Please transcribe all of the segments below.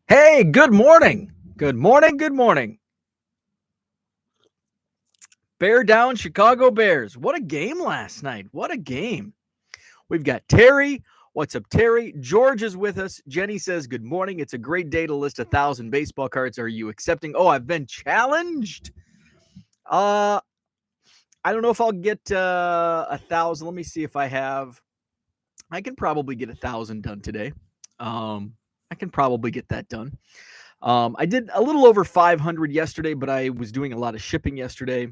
Hey, good morning. Good morning. Good morning. Bear down, Chicago Bears. What a game last night. What a game. We've got Terry. What's up, Terry? George is with us. Jenny says, good morning. It's a great day to list 1,000 baseball cards. Are you accepting? Oh, I've been challenged. Uh, I don't know if I'll get 1,000. Let me see if I have. I can probably get 1,000 done today. I can probably get that done. I did a little over 500 yesterday, but I was doing a lot of shipping yesterday.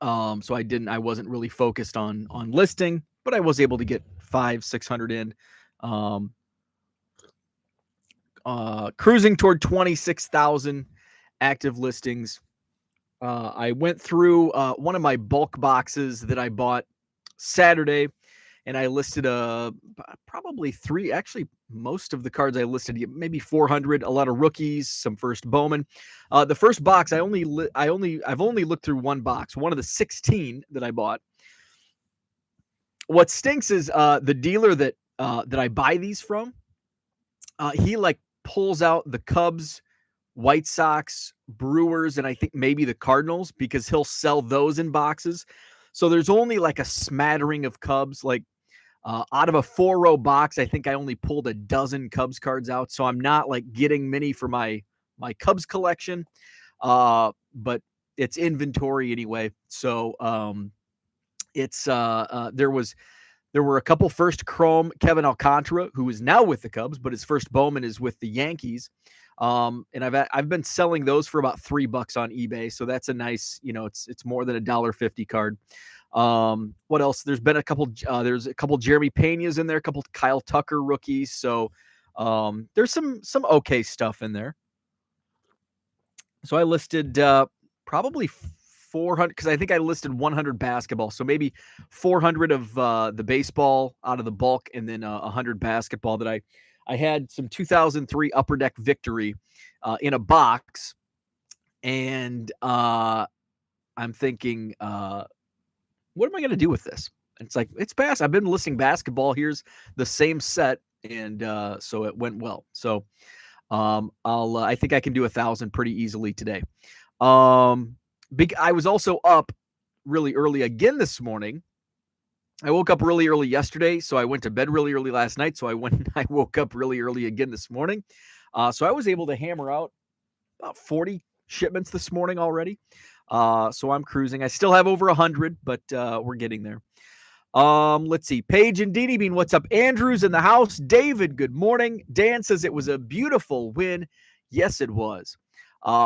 So I wasn't really focused on listing, but I was able to get 600 in. Um, Cruising toward 26,000 active listings. I went through one of my bulk boxes that I bought Saturday, and I listed probably three. Actually, most of the cards I listed, maybe 400. A lot of rookies, some first Bowman. The first box, I've only looked through one box, one of the 16 that I bought. What stinks is the dealer that I buy these from. He like pulls out the Cubs, White Sox, Brewers, and I think maybe the Cardinals because he'll sell those in boxes. So there's only like a smattering of Cubs. Like out of a 4-row box, I think I only pulled a dozen Cubs cards out. So I'm not like getting many for my Cubs collection, but it's inventory anyway. So it's there were a couple first Chrome Kevin Alcantara, who is now with the Cubs, but his first Bowman is with the Yankees. And I've been selling those for about $3 on eBay, so that's a nice, it's more than $1.50 card. What else? There's been a couple. There's a couple Jeremy Pena's in there, a couple Kyle Tucker rookies. So there's some okay stuff in there. So I listed probably 400 because I think I listed 100 basketball. So maybe 400 of the baseball out of the bulk, and then 100 basketball that I had some 2003 Upper Deck Victory in a box, and I'm thinking, what am I going to do with this? It's like, it's past. I've been listing basketball. Here's the same set, and so it went well. So I think I can do 1,000 pretty easily today. I was also up really early again this morning. I woke up really early yesterday, so I went to bed really early last night. So I woke up really early again this morning. So I was able to hammer out about 40 shipments this morning already. So I'm cruising. I still have over 100, but we're getting there. Let's see. Paige and Dini Bean, what's up? Andrew's in the house. David, good morning. Dan says it was a beautiful win. Yes, it was.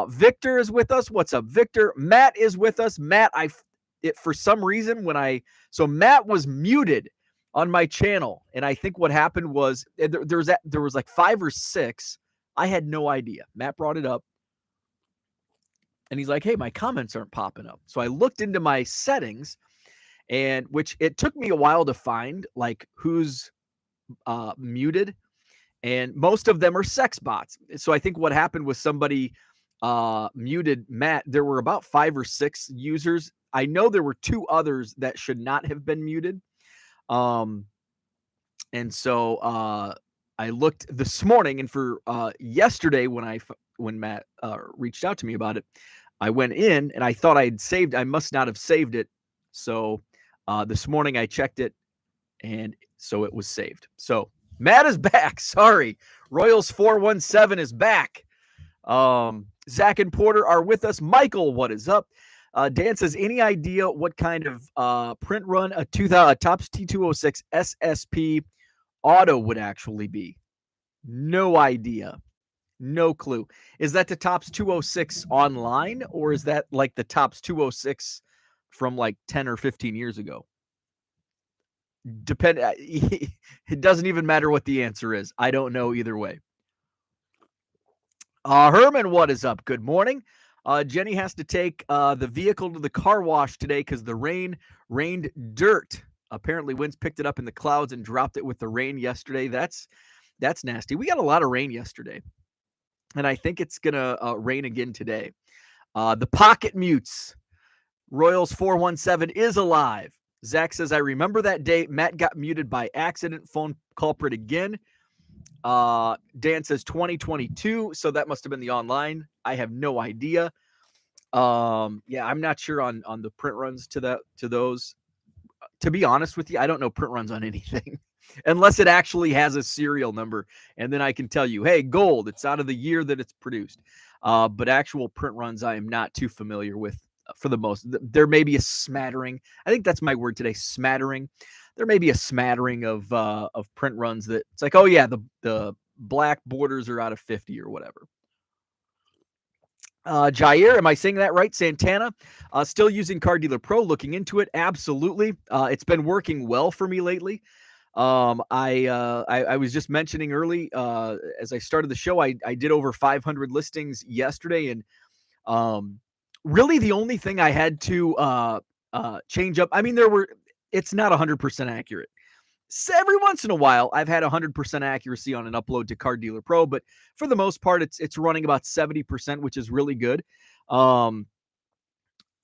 Victor is with us. What's up, Victor? Matt is with us. Matt, for some reason so Matt was muted on my channel, and I think what happened was there was like 5 or 6. I had no idea. Matt brought it up, and he's like, "Hey, my comments aren't popping up." So I looked into my settings, and which it took me a while to find like who's muted, and most of them are sex bots. So I think what happened was somebody muted Matt. There were about 5 or 6 users. I know there were 2 others that should not have been muted. And so I looked this morning, and for yesterday when Matt reached out to me about it, I went in and I thought I must not have saved it. So this morning I checked it, and so it was saved. So Matt is back. Sorry. Royals 417 is back. Zach and Porter are with us. Michael, what is up? Dan says, any idea what kind of print run a Topps T206 SSP auto would actually be? No idea. No clue. Is that the Topps 206 online, or is that like the Topps 206 from like 10 or 15 years ago? It doesn't even matter what the answer is. I don't know either way. Herman, what is up? Good morning. Jenny has to take the vehicle to the car wash today because the rain rained dirt. Apparently, winds picked it up in the clouds and dropped it with the rain yesterday. That's nasty. We got a lot of rain yesterday, and I think it's gonna rain again today. The pocket mutes. Royals 417 is alive. Zach says, I remember that day Matt got muted by accident. Phone culprit again. Dan says 2022, so that must have been the online. I have no idea. Yeah, I'm not sure on the print runs to those. To be honest with you, I don't know print runs on anything unless it actually has a serial number, and then I can tell you, hey, gold, it's out of the year that it's produced. But actual print runs, I am not too familiar with for the most. There may be a smattering. I think that's my word today, smattering. There may be a smattering of print runs that it's like, oh yeah, the black borders are out of 50 or whatever. Jair, am I saying that right? Santana, still using Card Dealer Pro, looking into it. Absolutely. It's been working well for me lately. I was just mentioning early as I started the show, I did over 500 listings yesterday, and really the only thing I had to change up. I mean, it's not 100% accurate. So every once in a while, I've had 100% accuracy on an upload to Card Dealer Pro, but for the most part, it's running about 70%, which is really good. And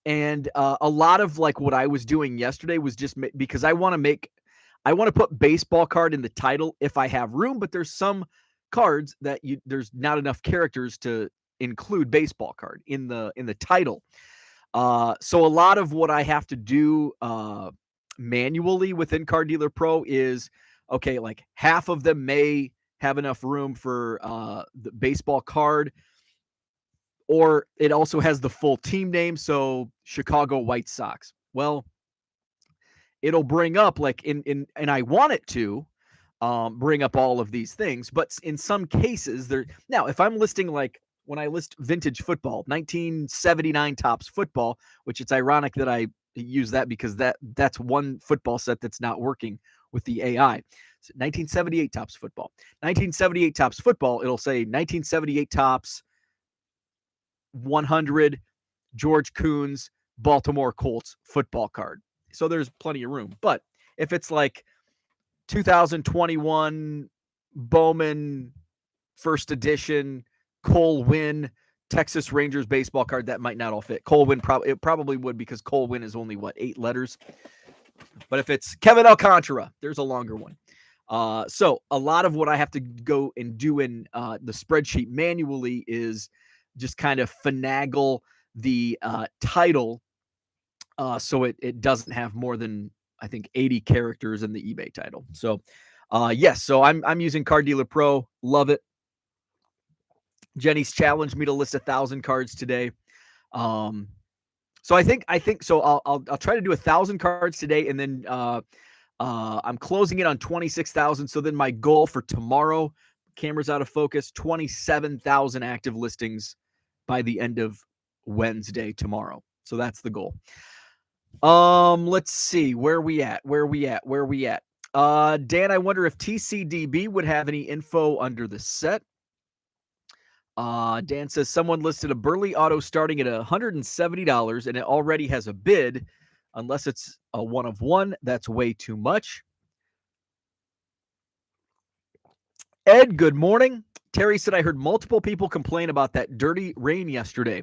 a lot of like what I was doing yesterday was just because I want to put baseball card in the title if I have room, but there's some cards that there's not enough characters to include baseball card in the title. So a lot of what I have to do manually within Card Dealer Pro is, okay, like half of them may have enough room for the baseball card, or it also has the full team name. So Chicago White Sox. Well, it'll bring up like and I want it to bring up all of these things, but in some cases now if I'm listing like when I list vintage football, 1979 Topps football, which it's ironic that I use that because that's one football set that's not working with the AI. So 1978 Topps football. 1978 Topps football, it'll say 1978 Topps 100 George Coons Baltimore Colts football card. So there's plenty of room. But if it's like 2021 Bowman first edition Cole Winn Texas Rangers baseball card, that might not all fit. Cole Winn probably would, because Cole Winn is only 8 letters. But if it's Kevin Alcantara, there's a longer one. So a lot of what I have to go and do in the spreadsheet manually is just kind of finagle the title so it doesn't have more than, I think, 80 characters in the eBay title. So yes, so I'm using Card Dealer Pro. Love it. Jenny's challenged me to list 1,000 cards today. So I think so. I'll try to do 1,000 cards today, and then I'm closing it on 26,000. So then my goal for tomorrow, camera's out of focus, 27,000 active listings by the end of Wednesday tomorrow. So that's the goal. Let's see where we at. Dan, I wonder if TCDB would have any info under the set. Dan says someone listed a Burley auto starting at $170 and it already has a bid. Unless it's a one of one, that's way too much. Ed, good morning. Terry said, I heard multiple people complain about that dirty rain yesterday.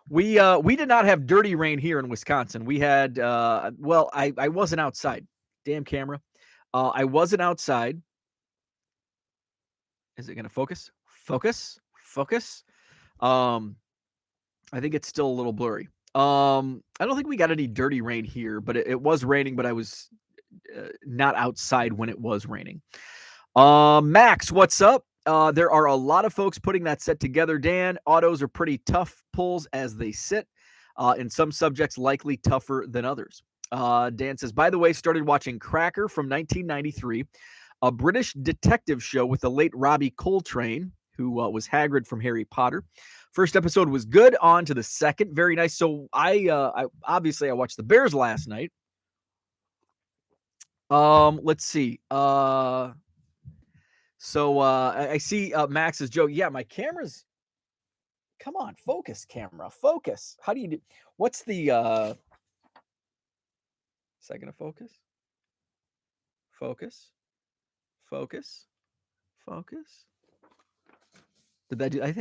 We did not have dirty rain here in Wisconsin. We had, I wasn't outside. Damn camera. I wasn't outside. Is it going to focus? Focus. I think it's still a little blurry. I don't think we got any dirty rain here, but it was raining, but I was not outside when it was raining. Max, what's up? There are a lot of folks putting that set together, Dan. Autos are pretty tough pulls as they sit. And some subjects likely tougher than others. Dan says, by the way, started watching Cracker from 1993, a British detective show with the late Robbie Coltrane, who was Hagrid from Harry Potter. First episode was good. On to the second. Very nice. So I obviously watched the Bears last night. Let's see. So I see Max's joke. Yeah, my camera's. Come on, focus, camera. Focus. How do you do? What's the second of focus? Focus. Did that do? I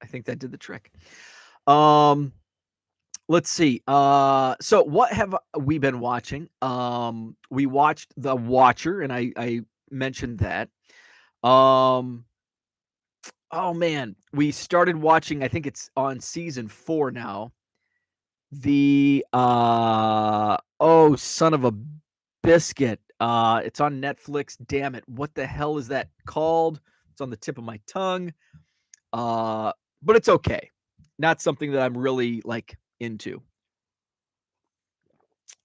think that did the trick. Let's see. So what have we been watching? We watched The Watcher, and I mentioned that. Um, oh man, we started watching, I think it's on season 4 now. Oh, son of a biscuit. It's on Netflix. Damn it. What the hell is that called? It's on the tip of my tongue. But it's okay. Not something that I'm really like into.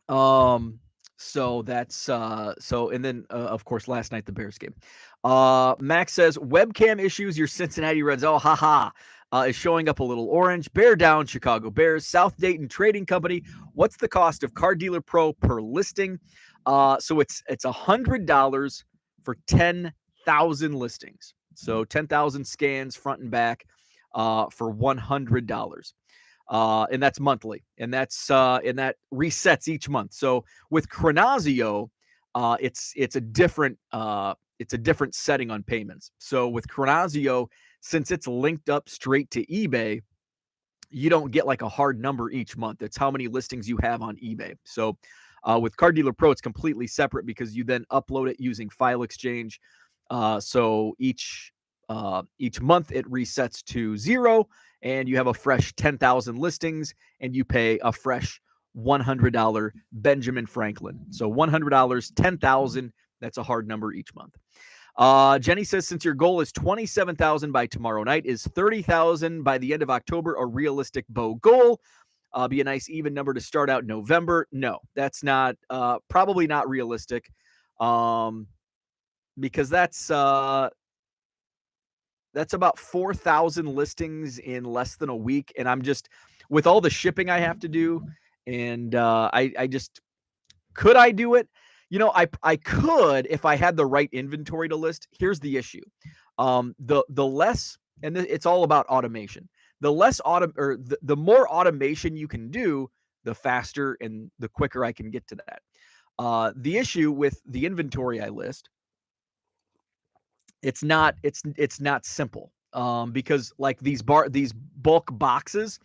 So that's and then of course last night the Bears game. Max says webcam issues, your Cincinnati Reds. Oh, haha. Is showing up a little orange. Bear down, Chicago Bears. South Dayton Trading Company. What's the cost of Car Dealer Pro per listing? So it's $100 for 10,000 listings. So 10,000 scans front and back for $100. And that's monthly, and that resets each month. So with Chronazio, it's a different setting on payments. So with Chronazio, since it's linked up straight to eBay, you don't get like a hard number each month. It's how many listings you have on eBay. So with Car Dealer Pro, it's completely separate because you then upload it using File Exchange. So each month it resets to 0, and you have a fresh 10,000 listings, and you pay a fresh $100 Benjamin Franklin. So $100, 10,000. That's a hard number each month. Jenny says, since your goal is 27,000 by tomorrow night, is 30,000 by the end of October a realistic bow goal? Be a nice even number to start out November. No, that's not probably not realistic, because that's about 4,000 listings in less than a week, and I'm just with all the shipping I have to do, and I just could I do it? I could if I had the right inventory to list. Here's the issue. The less, and it's all about automation. The less the more automation you can do, the faster and the quicker I can get to that. The issue with the inventory I list, it's not simple. Because like these bulk boxes,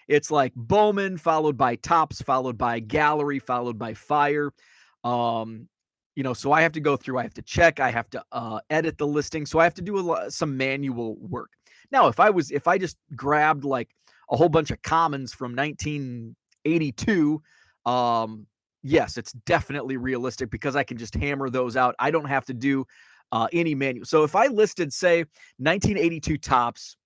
it's like Bowman followed by Topps followed by Gallery followed by Fire. So I have to go through, I have to check, I have to edit the listing. So I have to do some manual work. Now, if I just grabbed like a whole bunch of commons from 1982, yes, it's definitely realistic because I can just hammer those out. I don't have to do any manual. So if I listed, say, 1982 Topps,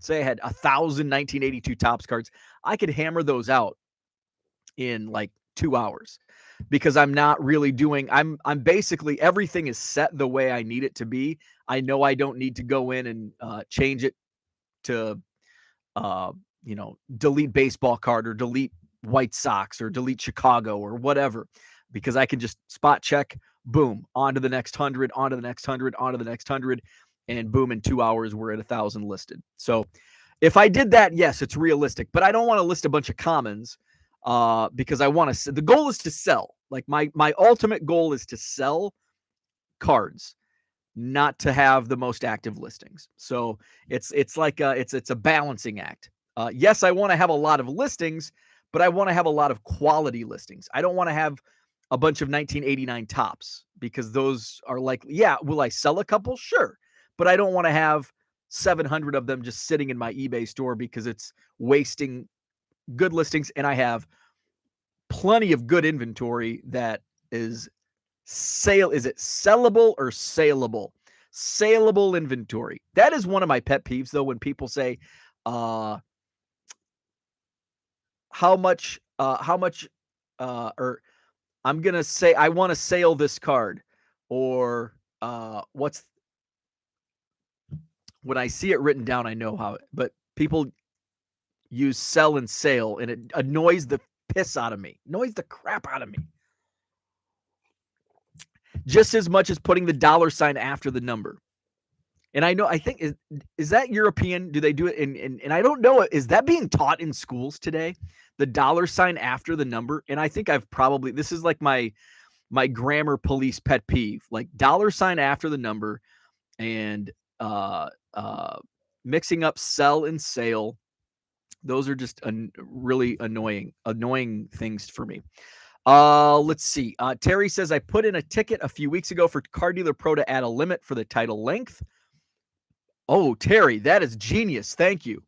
say I had 1,000 1982 Topps cards, I could hammer those out in like 2 hours, because I'm not really doing, I'm basically, everything is set the way I need it to be. I know I don't need to go in and change it to delete baseball card or delete White Sox or delete Chicago or whatever, because I can just spot check, boom, on to the next 100, on to the next 100, on to the next 100, and boom, in 2 hours we're at 1,000 listed. So if I did that, yes, it's realistic, but I don't want to list a bunch of commons because I want to. The goal is to sell. Like my ultimate goal is to sell cards, not to have the most active listings. So it's like it's a balancing act. Yes, I want to have a lot of listings, but I want to have a lot of quality listings. I don't want to have a bunch of 1989 Topps, because those are like, yeah, will I sell a couple? Sure. But I don't want to have 700 of them just sitting in my eBay store, because it's wasting good listings. And I have plenty of good inventory that is is it sellable or saleable? Saleable inventory. That is one of my pet peeves, though, when people say, how much, or I'm going to say, I want to sell this card, or when I see it written down, I know how, but people use sell and sale, and it annoys the piss out of me, annoys the crap out of me. Just as much as putting the dollar sign after the number. And I think, is that European? Do they do it and I don't know, is that being taught in schools today? The dollar sign after the number? And I think this is like my grammar police pet peeve, like dollar sign after the number, and mixing up sell and sale. Those are just really annoying things for me. Let's see. Terry says, I put in a ticket a few weeks ago for Card Dealer Pro to add a limit for the title length. Oh, Terry, that is genius. Thank you.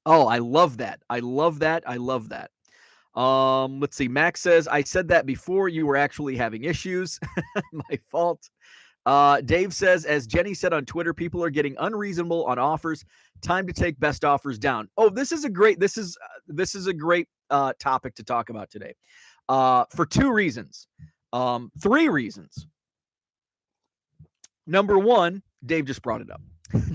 Oh, I love that. I love that. I love that. Let's see. Max says, I said that before you were actually having issues. My fault. Dave says, as Jenny said on Twitter, people are getting unreasonable on offers. Time to take best offers down. Oh, this is a great topic to talk about today. For two reasons. Three reasons. Number one, Dave just brought it up.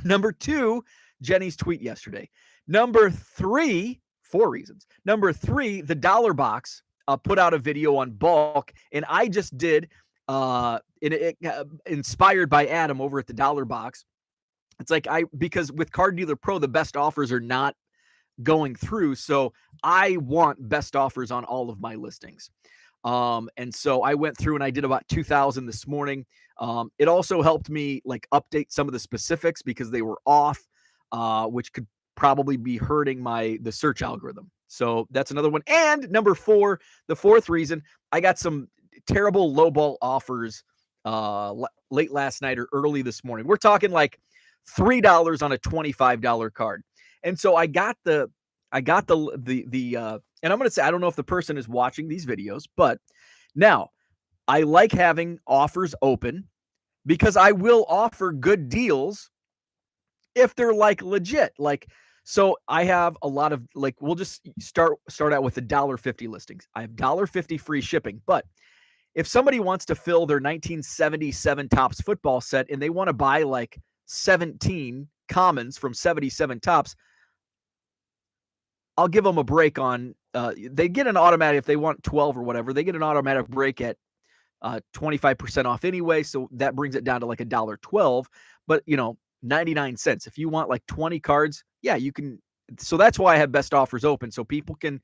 Number two, Jenny's tweet yesterday. Number three, four reasons. Number three, the Dollar Box put out a video on bulk, and I just did, inspired by Adam over at the Dollar Box. It's like because with Card Dealer Pro, the best offers are not going through, so I want best offers on all of my listings. And so I went through and I did about 2,000 this morning. It also helped me like update some of the specifics because they were off, which could probably be hurting the search algorithm. So that's another one. And number four, the fourth reason, I got some terrible lowball offers late last night or early this morning. We're talking like $3 on a $25 card. And so I got the and I'm going to say, I don't know if the person is watching these videos, but now I like having offers open because I will offer good deals if they're like legit. Like, so I have a lot of like, we'll just start out with the $1.50 listings. I have $1.50 free shipping, but if somebody wants to fill their 1977 Topps football set and they want to buy like 17 commons from 77 Topps, I'll give them a break on, they get an automatic, if they want 12 or whatever, they get an automatic break at 25% off anyway. So that brings it down to like $1.12, but 99 cents. If you want like 20 cards, yeah, you can. So that's why I have best offers open. So people can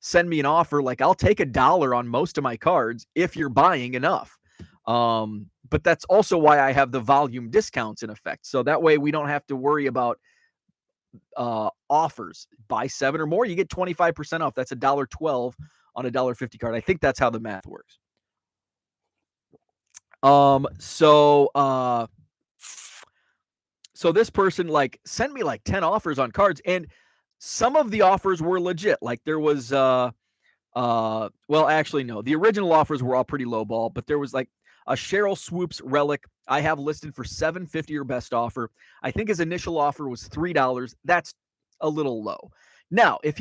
send me an offer. Like I'll take $1 on most of my cards if you're buying enough. But that's also why I have the volume discounts in effect. So that way we don't have to worry about offers. Buy 7 or more, you get 25% off. That's $1.12 on a $1.50 card. I think that's how the math works. So this person like sent me like 10 offers on cards, and some of the offers were legit. Like there was well, actually no, the original offers were all pretty low ball, but there was like a Cheryl Swoops relic I have listed for $7.50 or best offer. I think his initial offer was $3. That's a little low. Now, if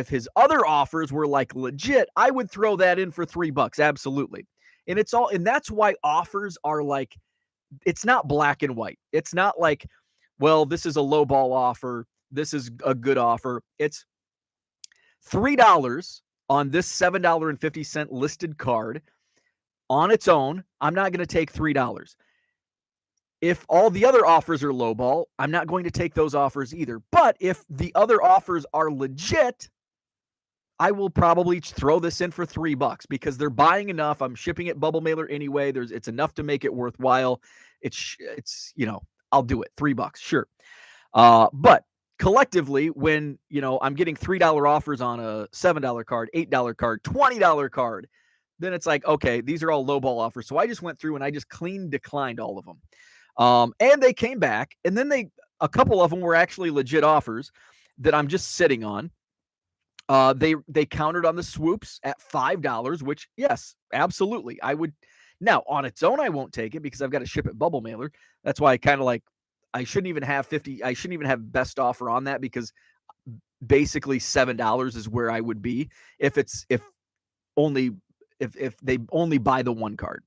his other offers were like legit, I would throw that in for $3. Absolutely. And that's why offers are like, it's not black and white. It's not like, well, this is a low ball offer, this is a good offer. It's $3 on this $7.50 listed card on its own. I'm not going to take $3. If all the other offers are lowball, I'm not going to take those offers either. But if the other offers are legit, I will probably throw this in for $3 because they're buying enough. I'm shipping it bubble mailer anyway. It's enough to make it worthwhile. It's I'll do it. $3, sure. But collectively, when I'm getting $3 offers on a $7 card, $8 card, $20 card, then it's like, okay, these are all lowball offers. So I just went through and I just declined all of them. And they came back, and then a couple of them were actually legit offers that I'm just sitting on. They countered on the swoops at $5, which yes, absolutely. I would. Now on its own, I won't take it because I've got to ship it bubble mailer. That's why I kind of like, I shouldn't even have 50. I shouldn't even have best offer on that because basically $7 is where I would be if they only buy the one card.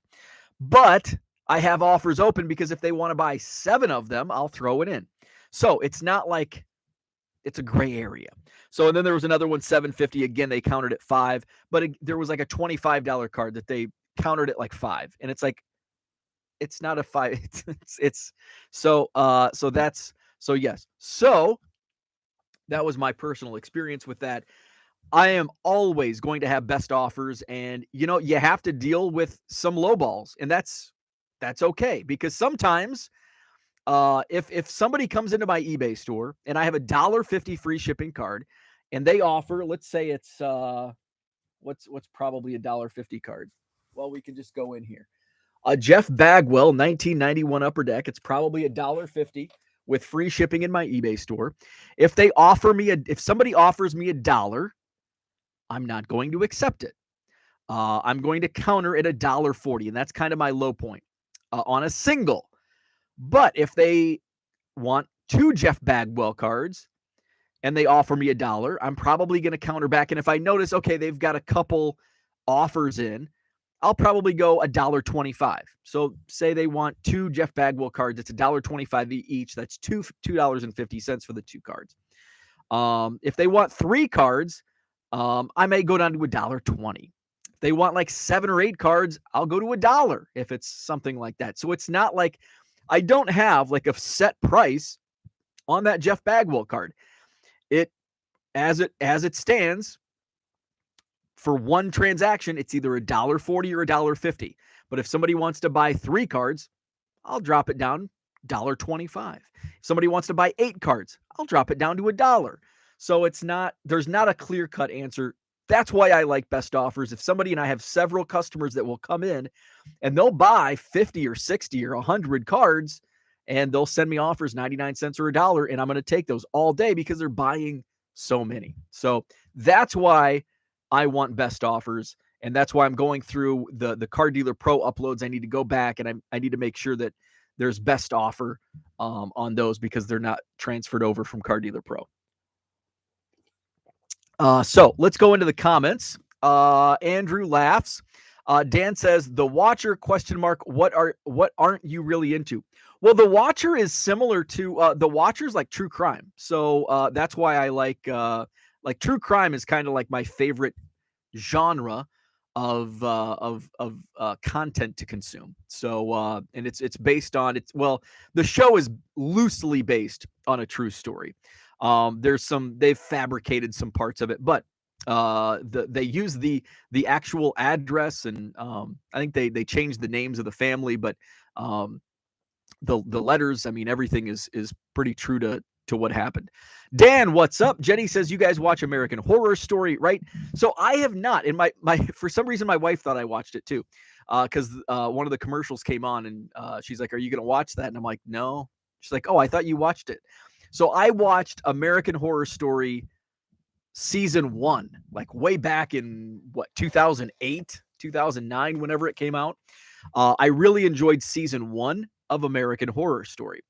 But I have offers open because if they want to buy 7 of them, I'll throw it in. So it's not like it's a gray area. So, and then there was another one, $7.50. Again, they countered at $5, but there was like a $25 card that they countered at like $5. And it's like, it's not a $5. So yes. So that was my personal experience with that. I am always going to have best offers, and you have to deal with some low balls, and that's okay, because sometimes if somebody comes into my eBay store and I have a $1.50 free shipping card and they offer, let's say it's What's probably a $1.50 card? Well, we can just go in here. Jeff Bagwell, 1991 Upper Deck. It's probably a $1.50 with free shipping in my eBay store. If somebody offers me $1, I'm not going to accept it. I'm going to counter at $1.40, and that's kind of my low point on a single. But if they want 2 Jeff Bagwell cards and they offer me $1, I'm probably going to counter back. And if I notice, okay, they've got a couple offers in, I'll probably go $1.25. So say they want 2 Jeff Bagwell cards, it's $1.25 each. That's $2.50 for the 2 cards. If they want 3 cards, I may go down to $1.20. If they want like 7 or 8 cards, I'll go to $1 if it's something like that. So it's not like I don't have like a set price on that Jeff Bagwell card. It as it stands, for one transaction, it's either $1.40 or $1.50. But if somebody wants to buy 3 cards, I'll drop it down $1.25. If somebody wants to buy 8 cards, I'll drop it down to $1. So there's not a clear-cut answer. That's why I like best offers. If somebody, and I have several customers that will come in and they'll buy 50 or 60 or 100 cards, and they'll send me offers 99 cents or $1, and I'm going to take those all day because they're buying so many. So that's why I want best offers, and that's why I'm going through the Card Dealer Pro uploads. I need to go back and I need to make sure that there's best offer on those because they're not transferred over from Card Dealer Pro. So let's go into the comments. Andrew laughs. Dan says, the Watcher ? What aren't you really into? Well, the Watcher is similar to the Watcher's like true crime. So that's why I like true crime is kind of like my favorite genre of content to consume. So and it's based on the show is loosely based on a true story. They've fabricated some parts of it, but they use the actual address, and I think they changed the names of the family, but the letters, I mean, everything is pretty true to what happened. Dan, what's up? Jenny says, you guys watch American Horror Story, right? So I have not. And my for some reason, my wife thought I watched it too, because one of the commercials came on, and she's like, are you going to watch that? And I'm like, no. She's like, oh, I thought you watched it. So I watched American Horror Story season 1, like way back in 2008, 2009, whenever it came out. I really enjoyed season 1 of American Horror Story.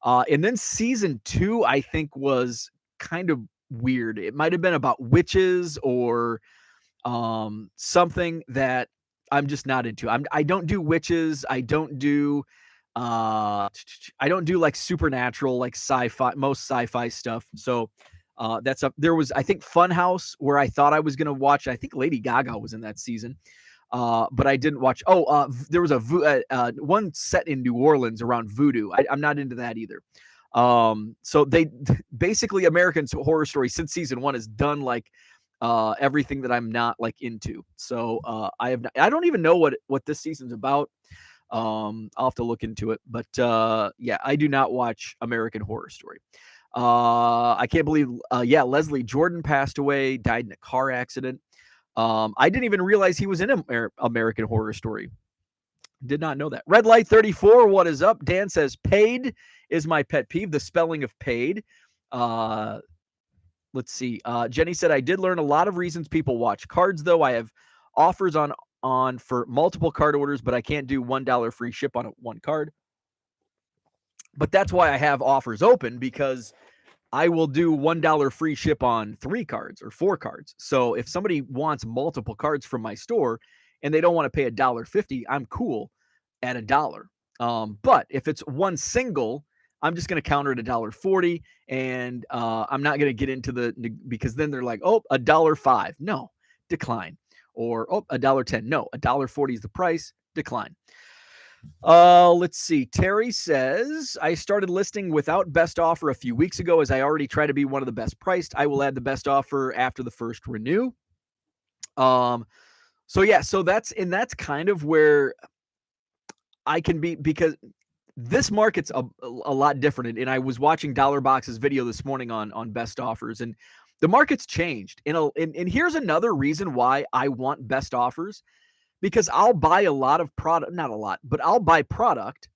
And then season 2, I think, was kind of weird. It might have been about witches or something that I'm just not into. I don't do witches. I don't do like supernatural, like sci-fi, most sci-fi stuff. So there was, I think, Funhouse, where I thought I was going to watch. I think Lady Gaga was in that season. But I didn't watch. There was one set in New Orleans around voodoo. I'm not into that either. So they basically, American Horror Story since season 1 has done like everything that I'm not like into. So I don't even know what this season's about. I'll have to look into it. But yeah, I do not watch American Horror Story. I can't believe, Leslie Jordan passed away, died in a car accident. I didn't even realize he was in American Horror Story. Did not know that. Red Light 34, what is up? Dan says, paid is my pet peeve, the spelling of paid. Let's see. Jenny said, I did learn a lot of reasons people watch cards, though. I have offers on for multiple card orders, but I can't do $1 free ship on one card. But that's why I have offers open, because I will do $1 free ship on 3 cards or 4 cards. So if somebody wants multiple cards from my store and they don't want to pay $1.50, I'm cool at $1. But if it's one single, I'm just going to counter at $1.40, and I'm not going to get into because then they're like, oh, $1.05, no, decline, or oh, $1.10, no, $1.40 is the price, decline. Let's see. Terry says, I started listing without best offer a few weeks ago, as I already try to be one of the best priced. I will add the best offer after the first renew. So that's kind of where I can be, because this market's a lot different. And I was watching Dollar Box's video this morning on best offers, and The market's changed. And here's another reason why I want best offers, because I'll buy a lot of product, not a lot, but I'll buy product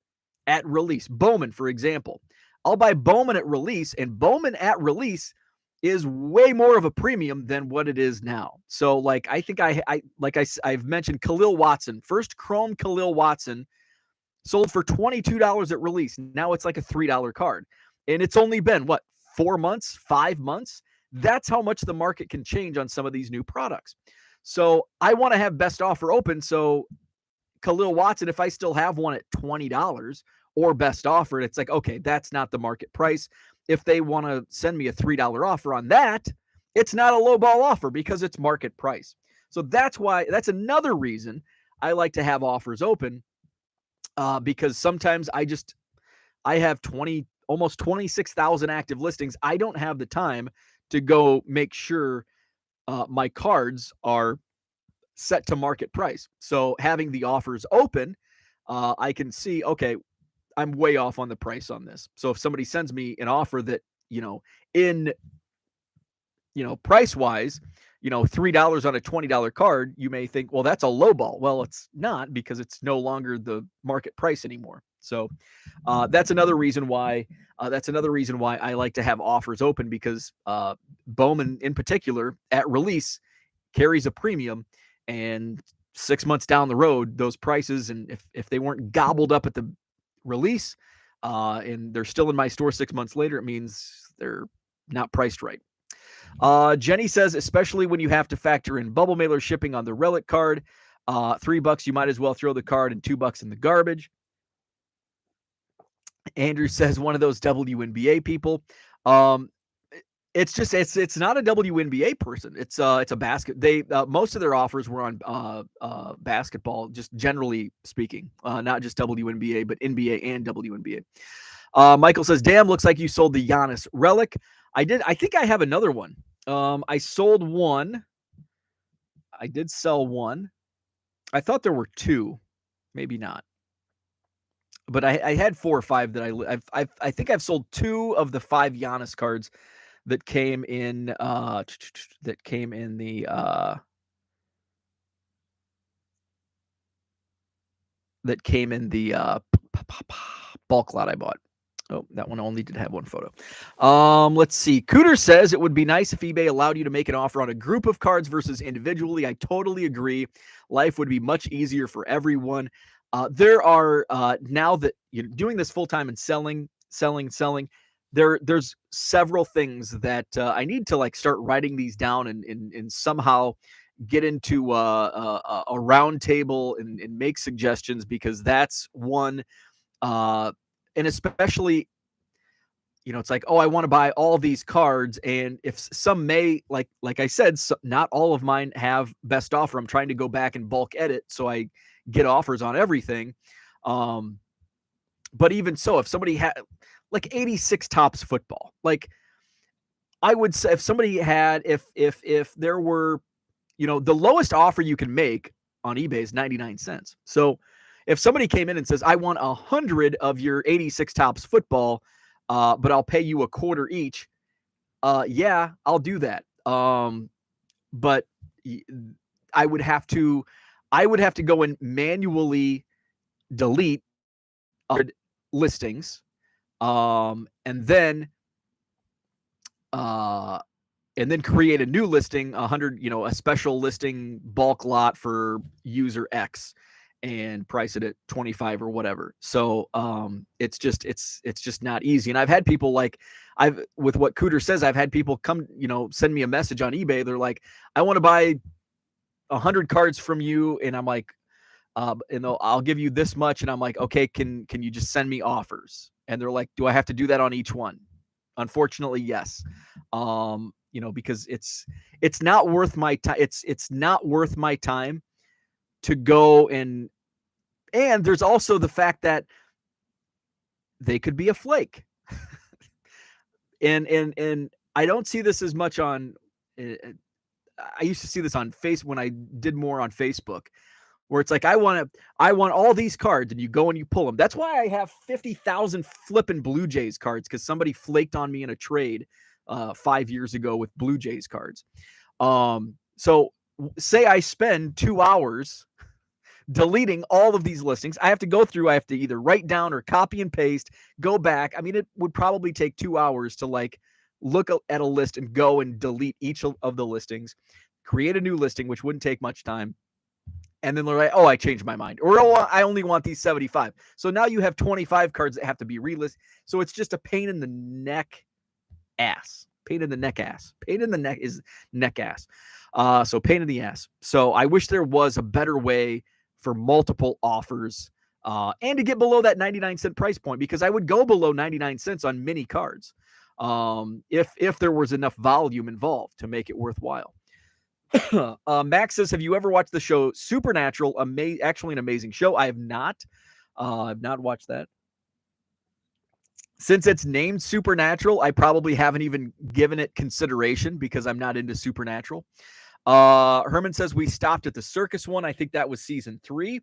at release. Bowman, for example. I'll buy Bowman at release, and Bowman at release is way more of a premium than what it is now. So like, I think I've mentioned Khalil Watson, first Chrome Khalil Watson sold for $22 at release. Now it's like a $3 card. And it's only been what, 4 months, 5 months? That's how much the market can change on some of these new products. So I want to have best offer open. So Khalil Watson, if I still have one at $20 or best offer, it's like, okay, that's not the market price. If they want to send me a $3 offer on that, it's not a low ball offer because it's market price. So that's another reason I like to have offers open, because sometimes I have almost 26,000 active listings. I don't have the time to go make sure my cards are set to market price. So having the offers open, I can see, okay, I'm way off on the price on this. So if somebody sends me an offer that, price wise, $3 on a $20 card, you may think, well, that's a low ball. Well, it's not, because it's no longer the market price anymore. So that's another reason why I like to have offers open, because Bowman in particular at release carries a premium, and 6 months down the road, those prices, and if they weren't gobbled up at the release, and they're still in my store 6 months later, it means they're not priced right. Jenny says, especially when you have to factor in bubble mailer shipping on the relic card, $3, you might as well throw the card, and $2 in the garbage. Andrew says, one of those WNBA people. It's just it's not a WNBA person. It's a basket. They most of their offers were on basketball, just generally speaking, not just WNBA, but NBA and WNBA. Michael says, damn, looks like you sold the Giannis relic. I did. I think I have another one. I sold one. I did sell one. I thought there were two, maybe not. But I had 4 or 5 that I think I've sold 2 of the 5 Giannis cards that came in the bulk lot I bought. Oh, that one only did have one photo. Let's see. Cooter says it would be nice if eBay allowed you to make an offer on a group of cards versus individually. I totally agree. Life would be much easier for everyone. There are now that you're doing this full time and selling. There's several things that I need to like start writing these down and somehow get into a round table and make suggestions, because that's one. And especially, it's like, oh, I want to buy all these cards, and if some may, like I said, not all of mine have best offer. I'm trying to go back and bulk edit so I get offers on everything. But even so, if somebody had like 86 Topps football, like I would say, if somebody had, if there were, the lowest offer you can make on eBay is 99 cents. So if somebody came in and says, I want 100 of your 86 Topps football, but I'll pay you $0.25 each, yeah, I'll do that. But I would have to go and manually delete listings, and then create a new listing, 100, a special listing bulk lot for user X, and price it at 25 or whatever. So it's just not easy. And I've had people with what Cooter says, I've had people come, send me a message on eBay. They're like, I want to buy 100 cards from you. And I'm like, I'll give you this much. And I'm like, okay, can you just send me offers? And they're like, do I have to do that on each one? Unfortunately, yes. Because it's not worth my time. It's not worth my time to go and there's also the fact that they could be a flake. and I don't see this as much on, I used to see this on Facebook when I did more on Facebook, where it's like, I want all these cards, and you go and you pull them. That's why I have 50,000 flipping Blue Jays cards, because somebody flaked on me in a trade 5 years ago with Blue Jays cards. So say I spend 2 hours deleting all of these listings. I have to go through, I have to either write down or copy and paste, go back. I mean, it would probably take 2 hours to like look at a list and go and delete each of the listings, create a new listing, which wouldn't take much time. And then they're like, oh, I changed my mind. Or, oh, I only want these 75. So now you have 25 cards that have to be relisted. So it's just a pain in the neck ass. Pain in the neck ass. Pain in the neck is neck ass. So pain in the ass. So I wish there was a better way for multiple offers and to get below that 99-cent price point, because I would go below 99 cents on many cards if there was enough volume involved to make it worthwhile. Max says, have you ever watched the show Supernatural? Actually an amazing show. I have not. I've not watched that. Since it's named Supernatural, I probably haven't even given it consideration because I'm not into Supernatural. Herman says we stopped at the circus one. I think that was season 3.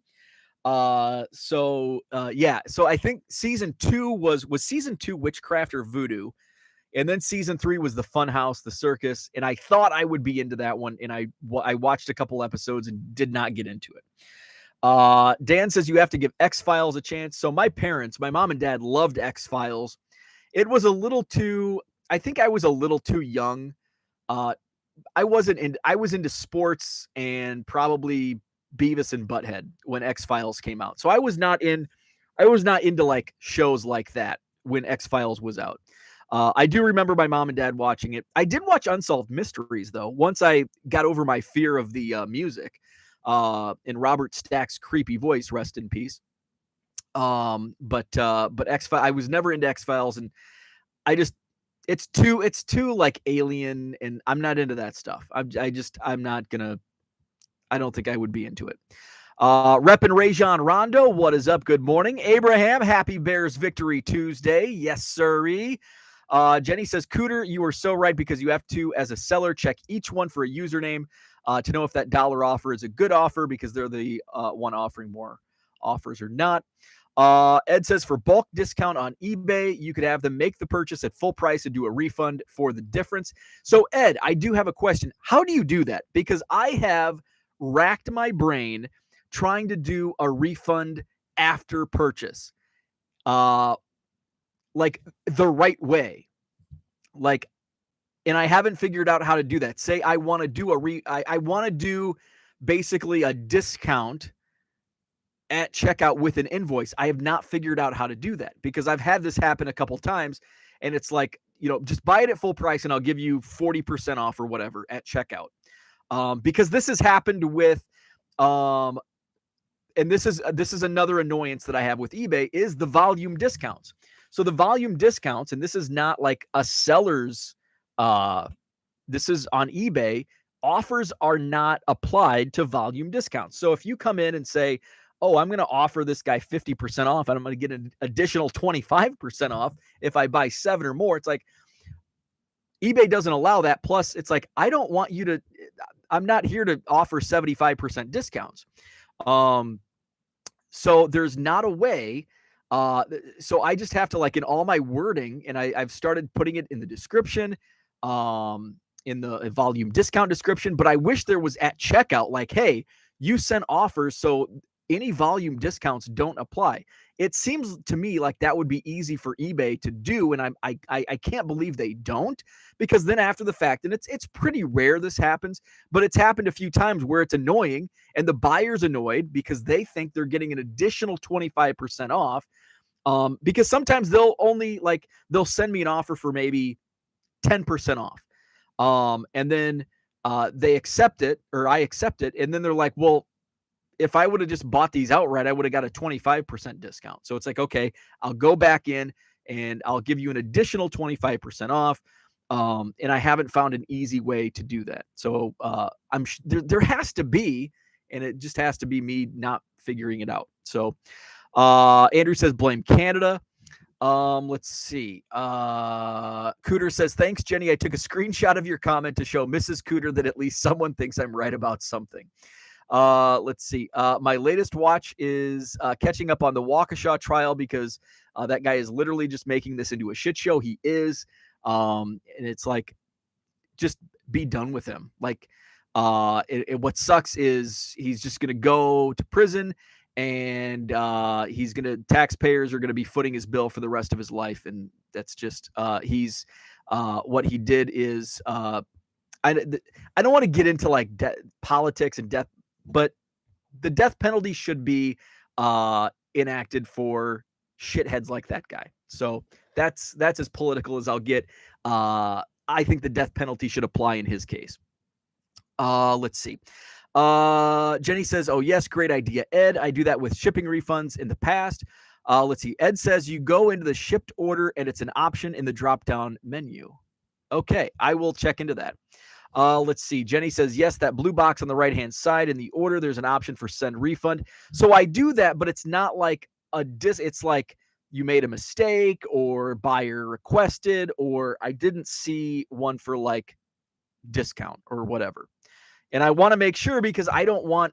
Yeah. So I think season 2 was season 2 Witchcraft or Voodoo. And then season 3 was the Funhouse, the circus. And I thought I would be into that one. And I watched a couple episodes and did not get into it. Dan says you have to give X-Files a chance. So my parents, my mom and dad, loved X-Files. It was I think I was a little too young. I was into sports and probably Beavis and Butthead when X-Files came out. So I was not into like shows like that when X-Files was out. I do remember my mom and dad watching it. I did watch Unsolved Mysteries though. Once I got over my fear of the music, in Robert Stack's creepy voice, rest in peace. But X-Files, I was never into X-Files, and it's too like alien, and I'm not into that stuff. I don't think I would be into it. Reppin' Rajon Rondo, what is up? Good morning. Abraham, happy Bears victory Tuesday. Yes, sirree. Jenny says, Cooter, you are so right, because you have to, as a seller, check each one for a username to know if that dollar offer is a good offer, because they're the one offering more offers or not. Ed says, for bulk discount on eBay, you could have them make the purchase at full price and do a refund for the difference. So, Ed, I do have a question. How do you do that? Because I have racked my brain trying to do a refund after purchase. Like the right way. Like, and I haven't figured out how to do that. Say I want to do I want to do basically a discount at checkout with an invoice. I have not figured out how to do that, because I've had this happen a couple times, and it's like, just buy it at full price and I'll give you 40% off or whatever at checkout. Because this has happened with, and this is another annoyance that I have with eBay, is the volume discounts. So the volume discounts, and this is not like a seller's, this is on eBay, offers are not applied to volume discounts. So if you come in and say, oh, I'm going to offer this guy 50% off, and I'm going to get an additional 25% off if I buy 7 or more, it's like, eBay doesn't allow that. Plus, it's like, I'm not here to offer 75% discounts. So there's not a way. So I just have to, like, in all my wording, and I've started putting it in the description, in the volume discount description, but I wish there was at checkout, like, hey, you sent offers, so any volume discounts don't apply. It seems to me like that would be easy for eBay to do, and I can't believe they don't, because then after the fact, and it's pretty rare this happens, but it's happened a few times where it's annoying, and the buyer's annoyed because they think they're getting an additional 25% off, because sometimes they'll send me an offer for maybe 10% off, and then they accept it, or I accept it, and then they're like, well, if I would have just bought these outright, I would have got a 25% discount. So it's like, okay, I'll go back in and I'll give you an additional 25% off. And I haven't found an easy way to do that. So there has to be, and it just has to be me not figuring it out. So Andrew says, blame Canada. Let's see. Cooter says, thanks, Jenny. I took a screenshot of your comment to show Mrs. Cooter that at least someone thinks I'm right about something. Let's see. My latest watch is catching up on the Waukesha trial, because that guy is literally just making this into a shit show. He is. And it's like, just be done with him. Like, what sucks is he's just going to go to prison, and taxpayers are going to be footing his bill for the rest of his life. And that's just, what he did is, I don't want to get into like politics and death, but the death penalty should be enacted for shitheads like that guy. So that's as political as I'll get. I think the death penalty should apply in his case. Let's see. Jenny says, "Oh yes, great idea, Ed. I do that with shipping refunds in the past." Let's see. Ed says you go into the shipped order and it's an option in the drop-down menu. Okay, I will check into that. Let's see. Jenny says, yes, that blue box on the right-hand side in the order, there's an option for send refund. So I do that, but it's not like it's like you made a mistake or buyer requested, or I didn't see one for like discount or whatever. And I want to make sure, because I don't want,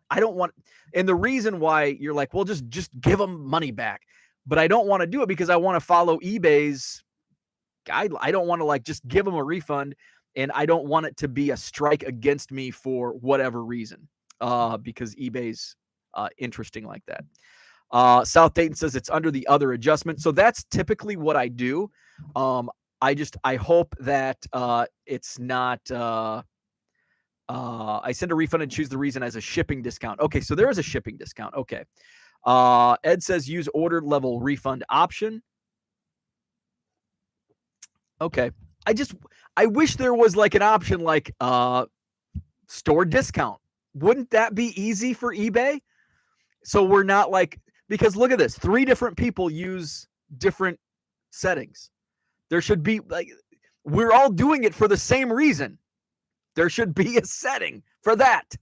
and the reason why you're like, well, just give them money back. But I don't want to do it because I want to follow eBay's guide. I don't want to like just give them a refund, and I don't want it to be a strike against me for whatever reason, because eBay's interesting like that. South Dayton says it's under the other adjustment. So that's typically what I do. I hope that it's not, I send a refund and choose the reason as a shipping discount. Okay, so there is a shipping discount. Okay. Ed says use order level refund option. Okay. I wish there was like an option like store discount. Wouldn't that be easy for eBay? So we're not like, because look at this, 3 different people use different settings. There should be like, we're all doing it for the same reason. There should be a setting for that.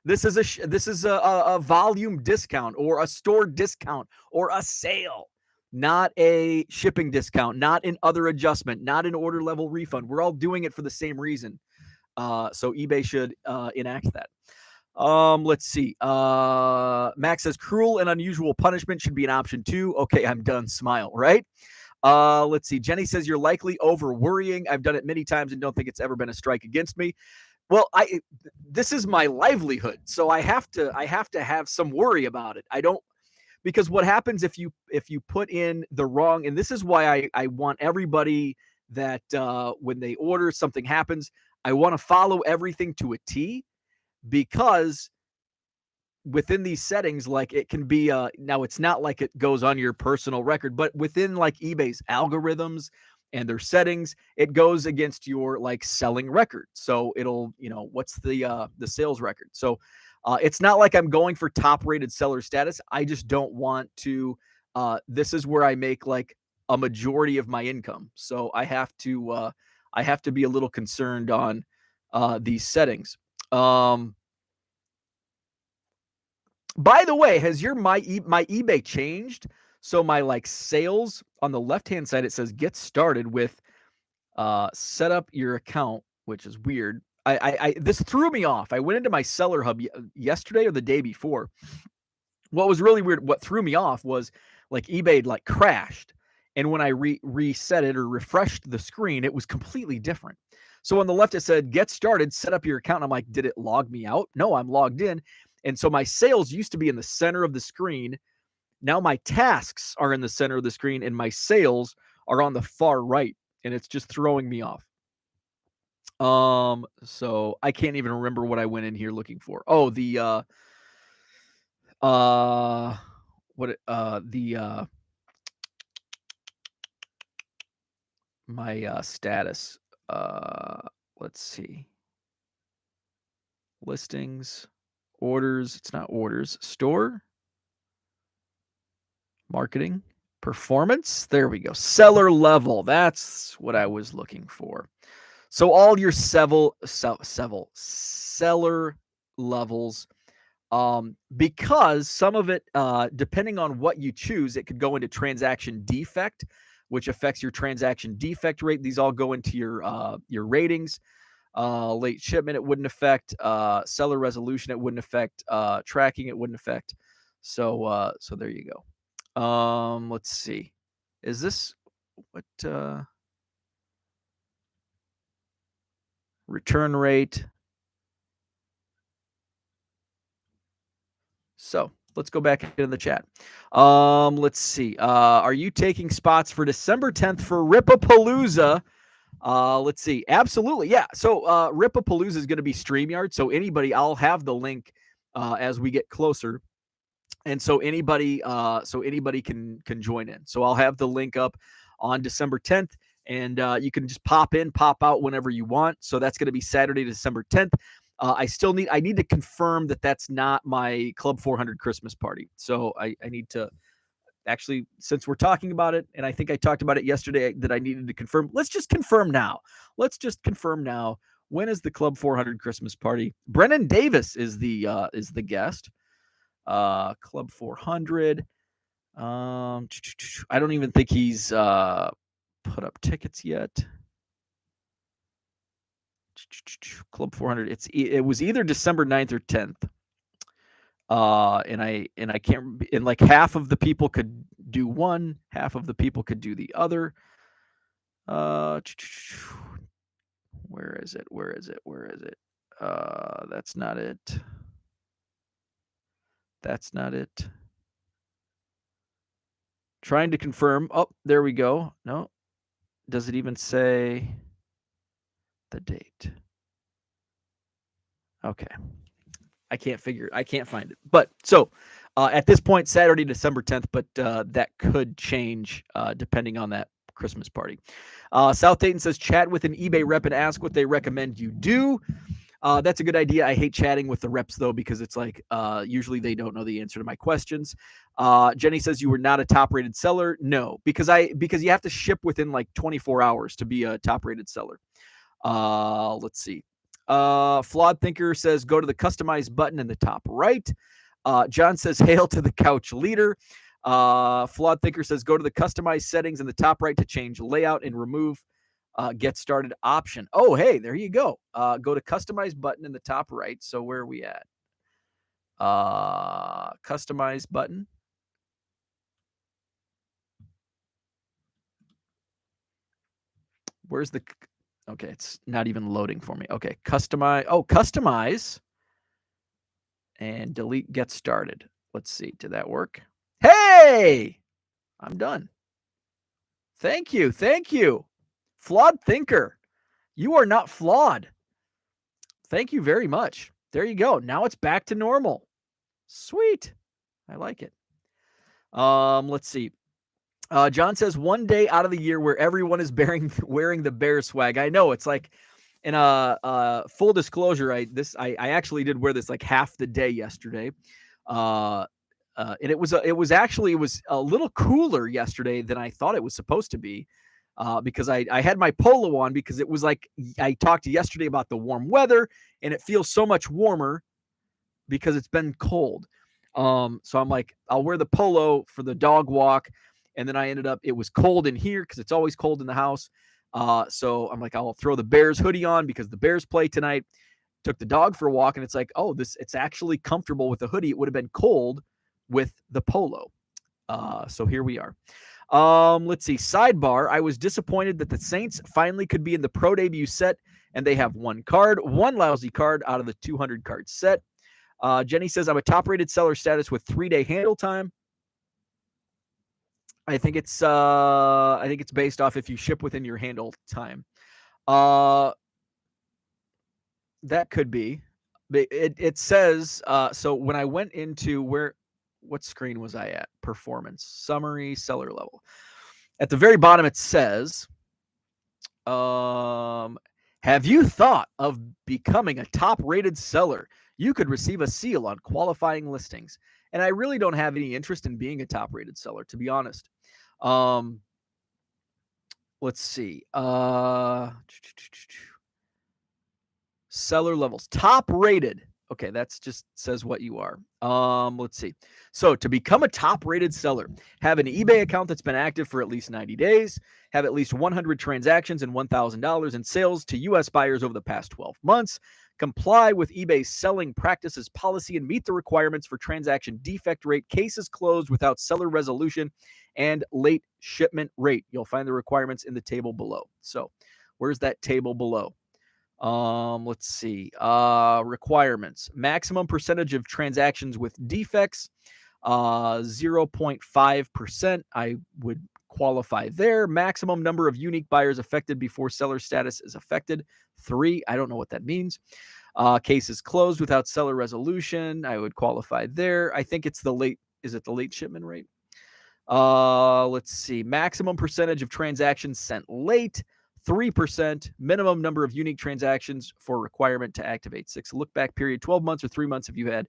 This is a volume discount or a store discount or a sale, not a shipping discount, not an other adjustment, not an order level refund. We're all doing it for the same reason. So eBay should enact that. Let's see. Max says cruel and unusual punishment should be an option too. Okay, I'm done. Smile, right? Let's see. Jenny says you're likely over worrying. I've done it many times and don't think it's ever been a strike against me. Well, this is my livelihood, so I have to have some worry about it. I don't, because what happens if you put in the wrong, and this is why I want everybody that when they order, something happens, I want to follow everything to a T, because within these settings, like it can be now it's not like it goes on your personal record, but within like eBay's algorithms and their settings, it goes against your like selling record. So it'll, what's the sales record. So it's not like I'm going for top rated seller status. I just don't want to, this is where I make like a majority of my income. So I have to be a little concerned on these settings. By the way, has my eBay changed? So my like sales on the left-hand side, it says get started with set up your account, which is weird. This threw me off. I went into my seller hub yesterday or the day before. What was really weird, what threw me off was like eBay like crashed. And when I reset it or refreshed the screen, it was completely different. So on the left, it said, get started, set up your account. And I'm like, did it log me out? No, I'm logged in. And so my sales used to be in the center of the screen. Now my tasks are in the center of the screen and my sales are on the far right. And it's just throwing me off. So I can't even remember what I went in here looking for. Oh, my status. Let's see. Listings, orders. It's not orders. Store, marketing, performance. There we go. Seller level. That's what I was looking for. So all your seller levels, because some of it, depending on what you choose, it could go into transaction defect, which affects your transaction defect rate. These all go into your ratings. Late shipment, it wouldn't affect. Seller resolution, it wouldn't affect. Tracking, it wouldn't affect. So there you go. Let's see. Is this what? return rate. So let's go back into the chat. Let's see. Are you taking spots for December 10th for Ripapalooza? Let's see. Absolutely. Yeah. So Ripapalooza is going to be StreamYard. So anybody, I'll have the link as we get closer. And so anybody can join in. So I'll have the link up on December 10th, and you can just pop in, pop out whenever you want. So that's going to be Saturday, December 10th. I need to confirm that that's not my Club 400 Christmas party. So I need to actually, since we're talking about it, and I think I talked about it yesterday that I needed to confirm. Let's just confirm now. When is the Club 400 Christmas party? Brennan Davis is the guest. Club 400. I don't even think he's put up tickets yet. Club 400. It was either December 9th or 10th. And I can't. And like half of the people could do one, half of the people could do the other. Where is it? That's not it. That's not it. Trying to confirm. Oh, there we go. No. Does it even say the date? Okay. I can't find it. But so at this point, Saturday, December 10th, but that could change depending on that Christmas party. South Dayton says, chat with an eBay rep and ask what they recommend you do. That's a good idea. I hate chatting with the reps, though, because it's like usually they don't know the answer to my questions. Jenny says, you were not a top-rated seller. No, because you have to ship within like 24 hours to be a top-rated seller. Let's see. Flawed Thinker says, go to the customize button in the top right. John says, hail to the couch leader. Flawed Thinker says, go to the customize settings in the top right to change layout and remove get started option. Oh, hey, there you go. Go to customize button in the top right. So where are we at? Customize button. Where's the... Okay, it's not even loading for me. Okay, customize. Oh, customize. And delete get started. Let's see. Did that work? Hey! I'm done. Thank you. Flawed Thinker. You are not flawed. Thank you very much. There you go. Now it's back to normal. Sweet. I like it. Let's see. John says, one day out of the year where everyone is wearing the Bear swag. I know, it's like, in full disclosure, I actually did wear this like half the day yesterday. And it was a little cooler yesterday than I thought it was supposed to be. Because I had my polo on because it was like, I talked yesterday about the warm weather and it feels so much warmer because it's been cold. So I'm like, I'll wear the polo for the dog walk. And then I ended up, it was cold in here because it's always cold in the house. So I'm like, I'll throw the Bears hoodie on because the Bears play tonight. Took the dog for a walk and it's like, oh, it's actually comfortable with the hoodie. It would have been cold with the polo. So here we are. Let's see. Sidebar. I was disappointed that the Saints finally could be in the pro debut set and they have one lousy card out of the 200 card set. Jenny says, I'm a top rated seller status with 3-day handle time. I think it's based off if you ship within your handle time. That could be. It says, so when I went into what screen was I at? Performance, summary, seller level. At the very bottom, it says, have you thought of becoming a top-rated seller? You could receive a seal on qualifying listings. And I really don't have any interest in being a top-rated seller, to be honest. Let's see. Seller levels. Top-rated. Okay, that's just says what you are. Let's see. So to become a top-rated seller, have an eBay account that's been active for at least 90 days, have at least 100 transactions and $1,000 in sales to U.S. buyers over the past 12 months, comply with eBay's selling practices policy, and meet the requirements for transaction defect rate, cases closed without seller resolution, and late shipment rate. You'll find the requirements in the table below. So where's that table below? Let's see. Requirements. Maximum percentage of transactions with defects, 0.5%. I would qualify there. Maximum number of unique buyers affected before seller status is affected, 3. I don't know what that means. Cases closed without seller resolution. I would qualify there. I think it's the late. Is it the late shipment rate? Let's see. Maximum percentage of transactions sent late, 3%. Minimum number of unique transactions for requirement to activate 6. Look back period, 12 months or 3 months if you had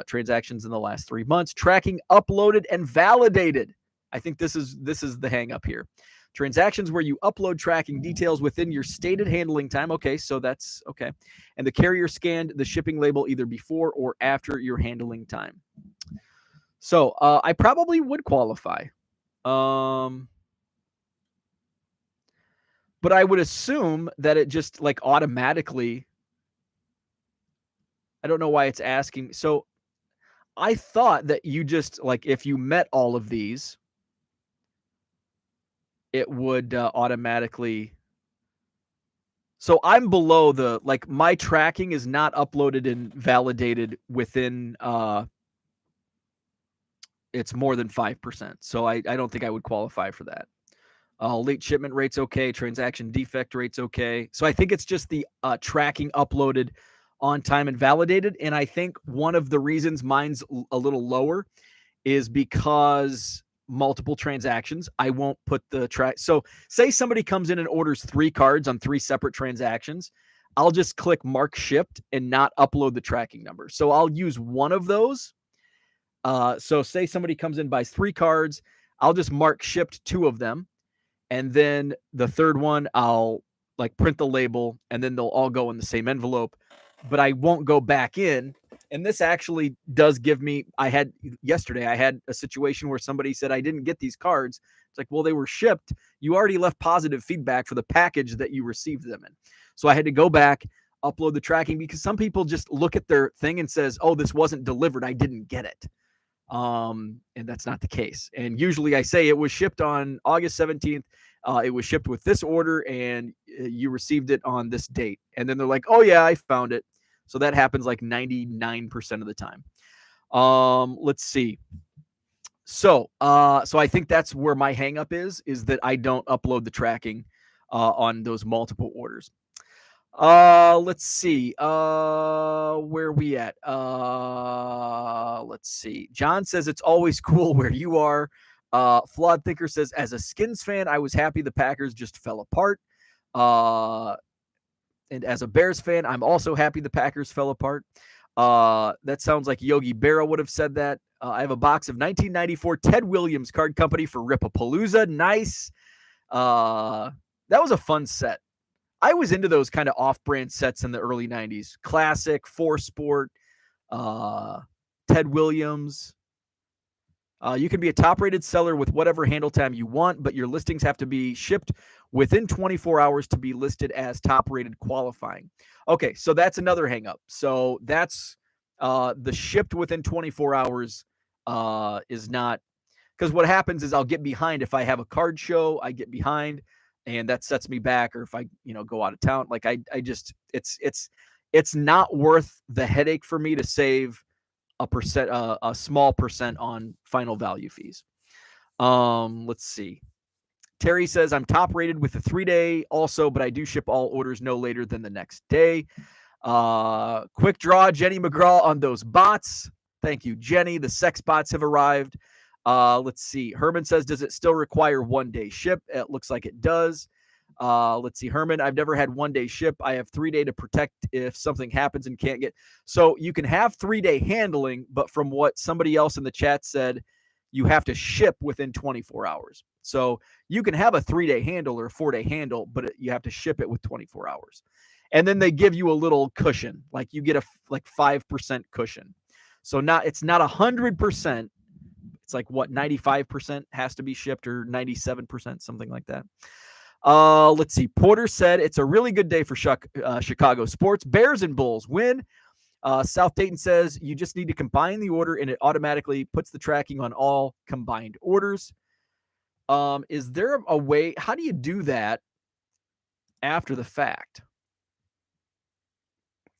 transactions in the last 3 months. Tracking uploaded and validated. I think this is the hang up here. Transactions where you upload tracking details within your stated handling time. Okay, so that's okay. And the carrier scanned the shipping label either before or after your handling time. So I probably would qualify. But I would assume that it just like automatically, I don't know why it's asking. So I thought that you just like, if you met all of these, it would automatically. So I'm below the, like my tracking is not uploaded and validated within, it's more than 5%. So I don't think I would qualify for that. Late shipment rate's okay. Transaction defect rate's okay. So I think it's just the tracking uploaded on time and validated. And I think one of the reasons mine's a little lower is because multiple transactions. I won't put the track. So say somebody comes in and orders 3 cards on 3 separate transactions. I'll just click mark shipped and not upload the tracking number. So I'll use one of those. So say somebody comes in, buys 3 cards. I'll just mark shipped 2 of them. And then the third one, I'll like print the label and then they'll all go in the same envelope, but I won't go back in. And this actually does give me, yesterday, I had a situation where somebody said, I didn't get these cards. It's like, well, they were shipped. You already left positive feedback for the package that you received them in. So I had to go back, upload the tracking, because some people just look at their thing and says, oh, this wasn't delivered. I didn't get it. And that's not the case. And usually I say it was shipped on August 17th. It was shipped with this order and you received it on this date. And then they're like, oh yeah, I found it. So that happens like 99% of the time. Let's see. So I think that's where my hang up is that I don't upload the tracking on those multiple orders. Let's see. Where are we at? Let's see. John says it's always cool where you are. Flawed Thinker says, as a Skins fan, I was happy the Packers just fell apart. And as a Bears fan, I'm also happy the Packers fell apart. That sounds like Yogi Berra would have said that. I have a box of 1994 Ted Williams Card Company for Ripapalooza. Nice. That was a fun set. I was into those kind of off-brand sets in the early 90s. Classic, 4Sport, Ted Williams. You can be a top-rated seller with whatever handle time you want, but your listings have to be shipped within 24 hours to be listed as top-rated qualifying. Okay, so that's another hang-up. So that's the shipped within 24 hours is not, because what happens is I'll get behind. If I have a card show, I get behind, and that sets me back. Or if I go out of town, like I just it's not worth the headache for me to save a small percent on final value fees. Let's see. Terry says, I'm top rated with a 3-day also, but I do ship all orders no later than the next day. Quick draw, Jenny McGraw on those bots. Thank you, Jenny. The sex bots have arrived. Let's see. Herman says, does it still require 1-day ship? It looks like it does. Let's see. Herman, I've never had 1-day ship. I have 3-day to protect if something happens and can't get. So you can have 3-day handling, but from what somebody else in the chat said, you have to ship within 24 hours. So you can have a 3-day handle or a 4-day handle, but you have to ship it with 24 hours. And then they give you a little cushion, like you get a 5% cushion. So it's not 100%. It's like what, 95% has to be shipped, or 97%, something like that. Let's see. Porter said it's a really good day for Chicago sports. Bears and Bulls win. South Dayton says you just need to combine the order and it automatically puts the tracking on all combined orders. Is there a way? How do you do that after the fact?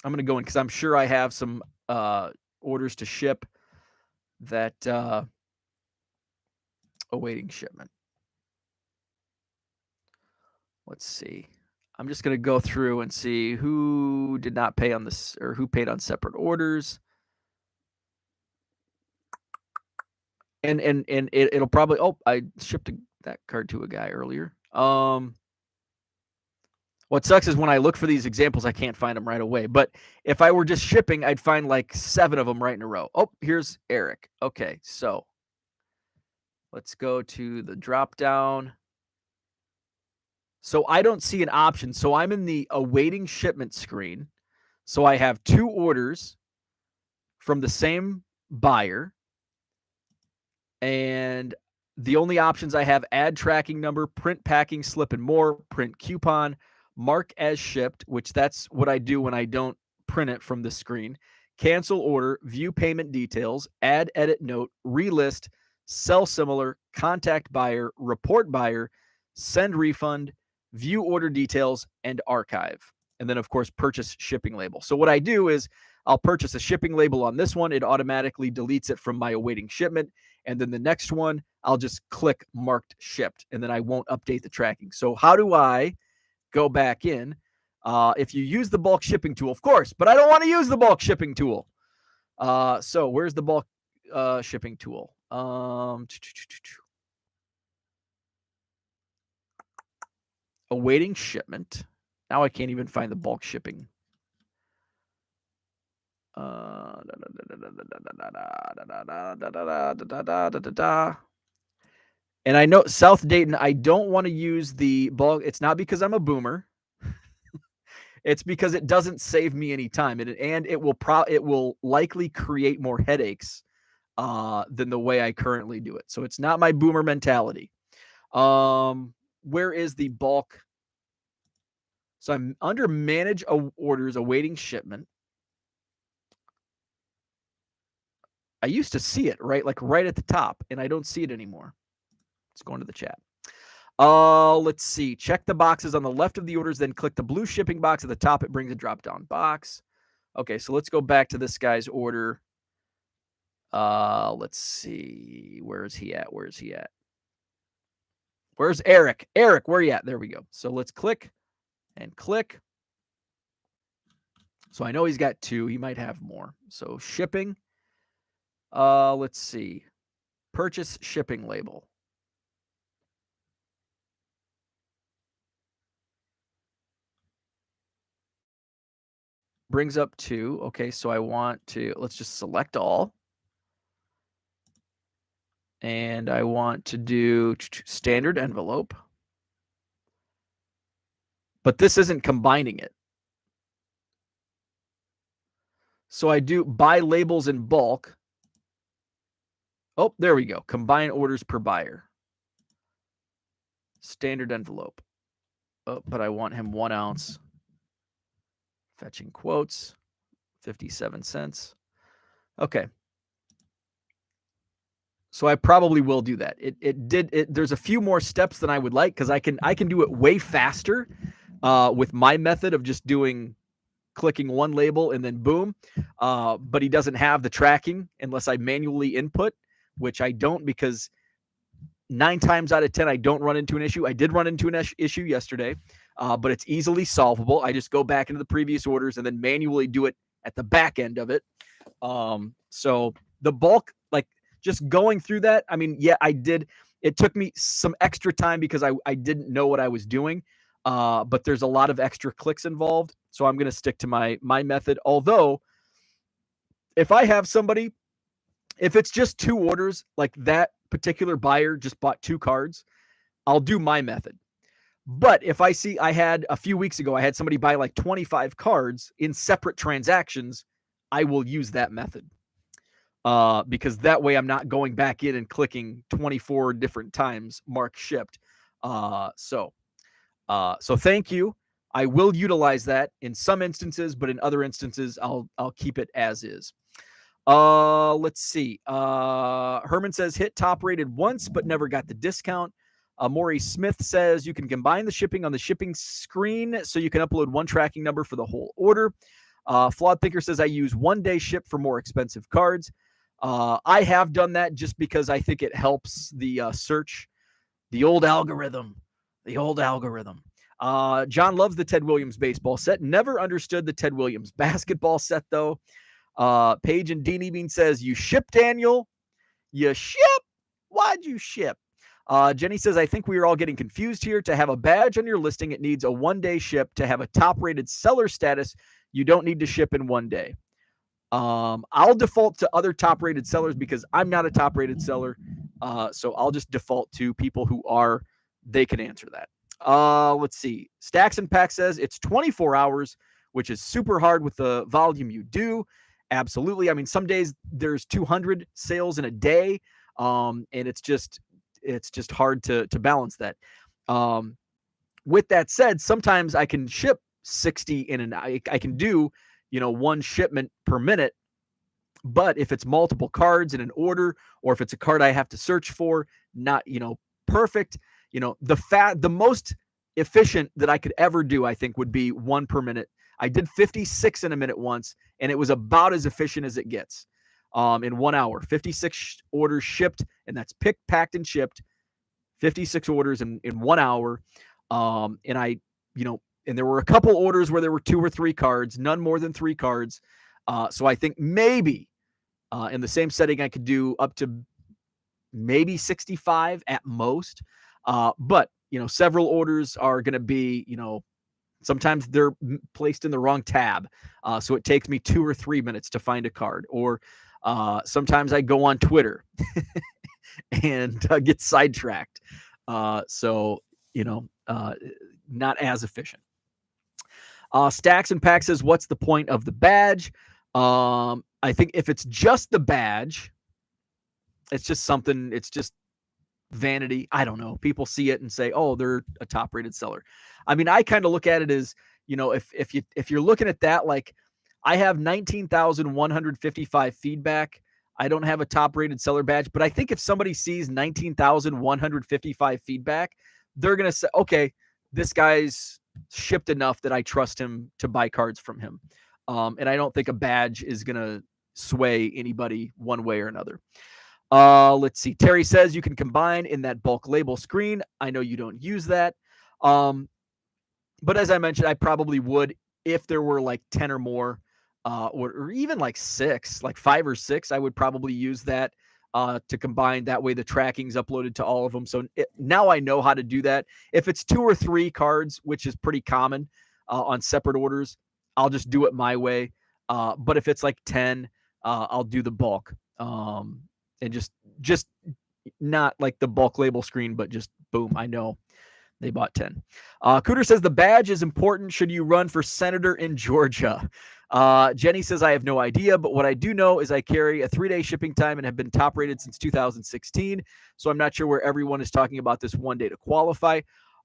I'm going to go in because I'm sure I have some orders to ship that awaiting shipment. Let's see. I'm just going to go through and see who did not pay on this or who paid on separate orders. And it'll probably, oh, I shipped that card to a guy earlier. What sucks is when I look for these examples, I can't find them right away. But if I were just shipping, I'd find like 7 of them right in a row. Oh, here's Eric. Okay, so let's go to the drop down. So I don't see an option. So I'm in the awaiting shipment screen. So I have 2 orders from the same buyer. And the only options I have: add tracking number, print packing slip and more, print coupon, mark as shipped, which that's what I do when I don't print it from the screen, cancel order, view payment details, add edit note, relist, sell similar, contact buyer, report buyer, send refund, view order details, and archive. And then, of course, purchase shipping label. So what I do is I'll purchase a shipping label on this one. It automatically deletes it from my awaiting shipment. And then the next one, I'll just click marked shipped, and then I won't update the tracking. So how do I go back in? If you use the bulk shipping tool, of course, but I don't want to use the bulk shipping tool. So where's the bulk shipping tool? Awaiting shipment. Now I can't even find the bulk shipping. And I know South Dayton, I don't want to use the bulk. It's not because I'm a boomer. It's because it doesn't save me any time, and it will likely create more headaches than the way I currently do it. So it's not my boomer mentality. Where is the bulk? So I'm under manage orders awaiting shipment. I used to see it right at the top, and I don't see it anymore. Let's go into the chat. Let's see. Check the boxes on the left of the orders, then click the blue shipping box at the top. It brings a drop-down box. Okay, so let's go back to this guy's order. Let's see. Where is he at? Where's Eric? Eric, where are you at? There we go. So let's click and click. So I know he's got 2. He might have more. So shipping. Let's see. Purchase shipping label. Brings up 2. Okay, so I want to, let's just select all. And I want to do standard envelope. But this isn't combining it. So I do buy labels in bulk. Oh, there we go. Combine orders per buyer. Standard envelope. Oh, but I want him 1 ounce. Fetching quotes. 57 cents. Okay. So I probably will do that. There's a few more steps than I would like because I can do it way faster with my method of just clicking one label and then boom. But he doesn't have the tracking unless I manually input, which I don't, because 9 times out of 10, I don't run into an issue. I did run into an issue yesterday, but it's easily solvable. I just go back into the previous orders and then manually do it at the back end of it. So the bulk, like just going through that, I mean, yeah, I did. It took me some extra time because I didn't know what I was doing. But there's a lot of extra clicks involved. So I'm going to stick to my method. Although if I have somebody, if it's just 2 orders, like that particular buyer just bought 2 cards, I'll do my method. But if I see, I had a few weeks ago, I had somebody buy like 25 cards in separate transactions, I will use that method. Because that way I'm not going back in and clicking 24 different times mark shipped. So thank you. I will utilize that in some instances, but in other instances, I'll keep it as is. Let's see. Herman says hit top rated once, but never got the discount. Maury Smith says you can combine the shipping on the shipping screen so you can upload one tracking number for the whole order. Flawed Thinker says, I use 1-day ship for more expensive cards. I have done that just because I think it helps the search. The old algorithm. John loves the Ted Williams baseball set. Never understood the Ted Williams basketball set, though. Paige and Deanie Bean says, you ship, Daniel? You ship? Why'd you ship? Jenny says, I think we are all getting confused here. To have a badge on your listing, it needs a 1-day ship. To have a top-rated seller status, you don't need to ship in 1 day. I'll default to other top-rated sellers because I'm not a top-rated seller. So I'll just default to people who are. They can answer that. Let's see. Stacks and Pack says it's 24 hours, which is super hard with the volume you do. Absolutely. I mean, some days there's 200 sales in a day, and it's just hard to balance that. With that said, sometimes I can ship 60 in an I can do, one shipment per minute. But if it's multiple cards in an order, or if it's a card I have to search for, not, perfect, the most efficient that I could ever do, I think, would be 1 per minute. I did 56 in a minute once, and it was about as efficient as it gets. In 1 hour, 56 orders shipped, and that's picked, packed, and shipped. 56 orders in 1 hour. And I, and there were a couple orders where there were 2 or 3 cards, none more than 3 cards. So I think maybe in the same setting, I could do up to maybe 65 at most. But, several orders are going to be, sometimes they're placed in the wrong tab. So it takes me 2 or 3 minutes to find a card. Or sometimes I go on Twitter and get sidetracked. So, not as efficient. Stacks and Pack says, what's the point of the badge? I think if it's just the badge, it's just something, it's just vanity. I don't know. People see it and say, oh, they're a top rated seller. I mean, I kind of look at it as, if you're looking at that, like I have 19,155 feedback. I don't have a top rated seller badge, but I think if somebody sees 19,155 feedback, they're going to say, okay, this guy's shipped enough that I trust him to buy cards from him. And I don't think a badge is going to sway anybody one way or another. Let's see. Terry says you can combine in that bulk label screen. I know you don't use that. But as I mentioned, I probably would if there were like 10 or more, or even like 6, like 5 or 6, I would probably use that to combine. That way the tracking's uploaded to all of them. So now I know how to do that. If it's 2 or 3 cards, which is pretty common on separate orders, I'll just do it my way. But if it's like 10, I'll do the bulk. And just not like the bulk label screen, but just boom, I know they bought 10. Cooter says the badge is important. Should you run for senator in Georgia? Jenny says, I have no idea, but what I do know is I carry a 3-day shipping time and have been top rated since 2016. So I'm not sure where everyone is talking about this 1 day to qualify.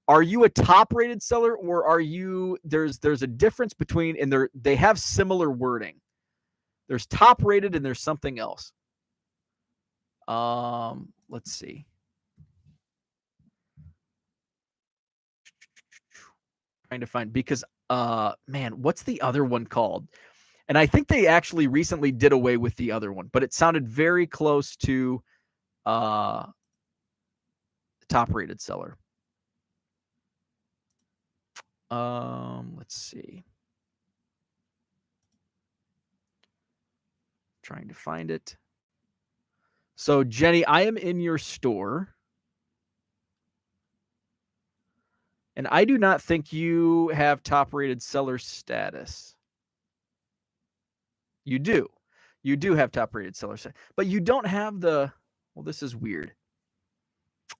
Are you a top rated seller, or are you, there's a difference between, and they have similar wording. There's top rated and there's something else. Let's see. Trying to find, because man, what's the other one called? And I think they actually recently did away with the other one, but it sounded very close to top rated seller. Let's see. Trying to find it. So Jenny, I am in your store. And I do not think you have top rated seller status. You do. You do have top rated seller status, but you don't have the, well, this is weird.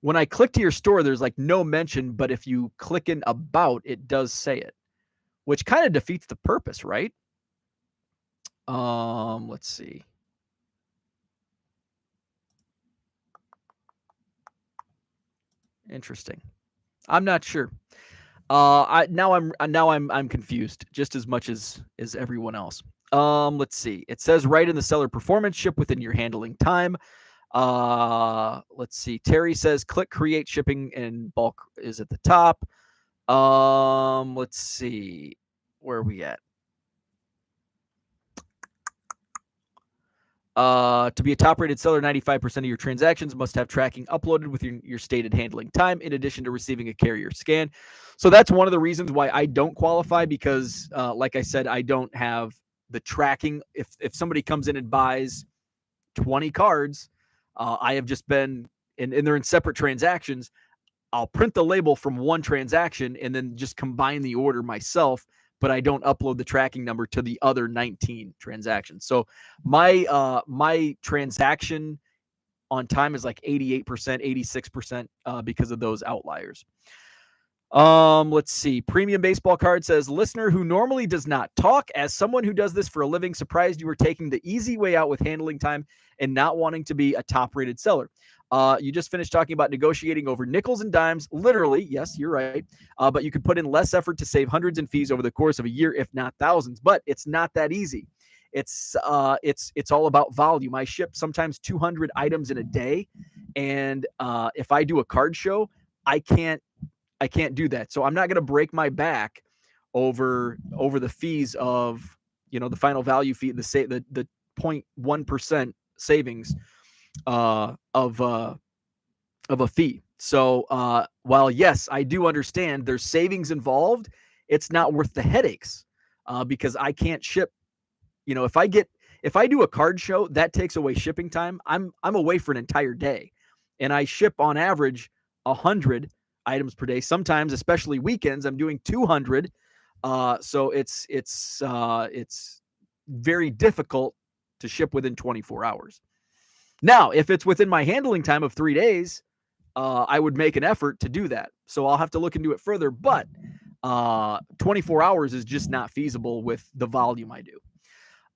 When I click to your store, there's like no mention, but if you click in about, it does say it, which kind of defeats the purpose, right? Let's see. Interesting. I'm not sure. I'm confused just as much as everyone else. Let's see. It says right in the seller performance, ship within your handling time. Let's see. Terry says click create shipping and bulk is at the top. Let's see. Where are we at? To be a top-rated seller, 95% of your transactions must have tracking uploaded with your stated handling time, in addition to receiving a carrier scan. So that's one of the reasons why I don't qualify, because, like I said, I don't have the tracking. If somebody comes in and buys 20 cards, I have just been, and they're in separate transactions, I'll print the label from one transaction and then just combine the order myself, but I don't upload the tracking number to the other 19 transactions. So my transaction on time is like 88%, 86% because of those outliers. Let's see. Premium Baseball Card says, listener who normally does not talk, as someone who does this for a living, surprised you were taking the easy way out with handling time and not wanting to be a top-rated seller. You just finished talking about negotiating over nickels and dimes. Literally, yes, you're right. But you could put in less effort to save hundreds in fees over the course of a year, if not thousands. But it's not that easy. It's all about volume. I ship sometimes 200 items in a day, and if I do a card show, I can't do that. So I'm not going to break my back over the fees of, the final value fee, the 0.1% savings of a fee. So while yes, I do understand there's savings involved, it's not worth the headaches because I can't ship. If I do a card show, that takes away shipping time. I'm away for an entire day, and I ship on average 100 items per day. Sometimes, especially weekends, I'm doing 200. So it's very difficult to ship within 24 hours. Now, if it's within my handling time of 3 days, I would make an effort to do that. So I'll have to look into it further, but 24 hours is just not feasible with the volume I do.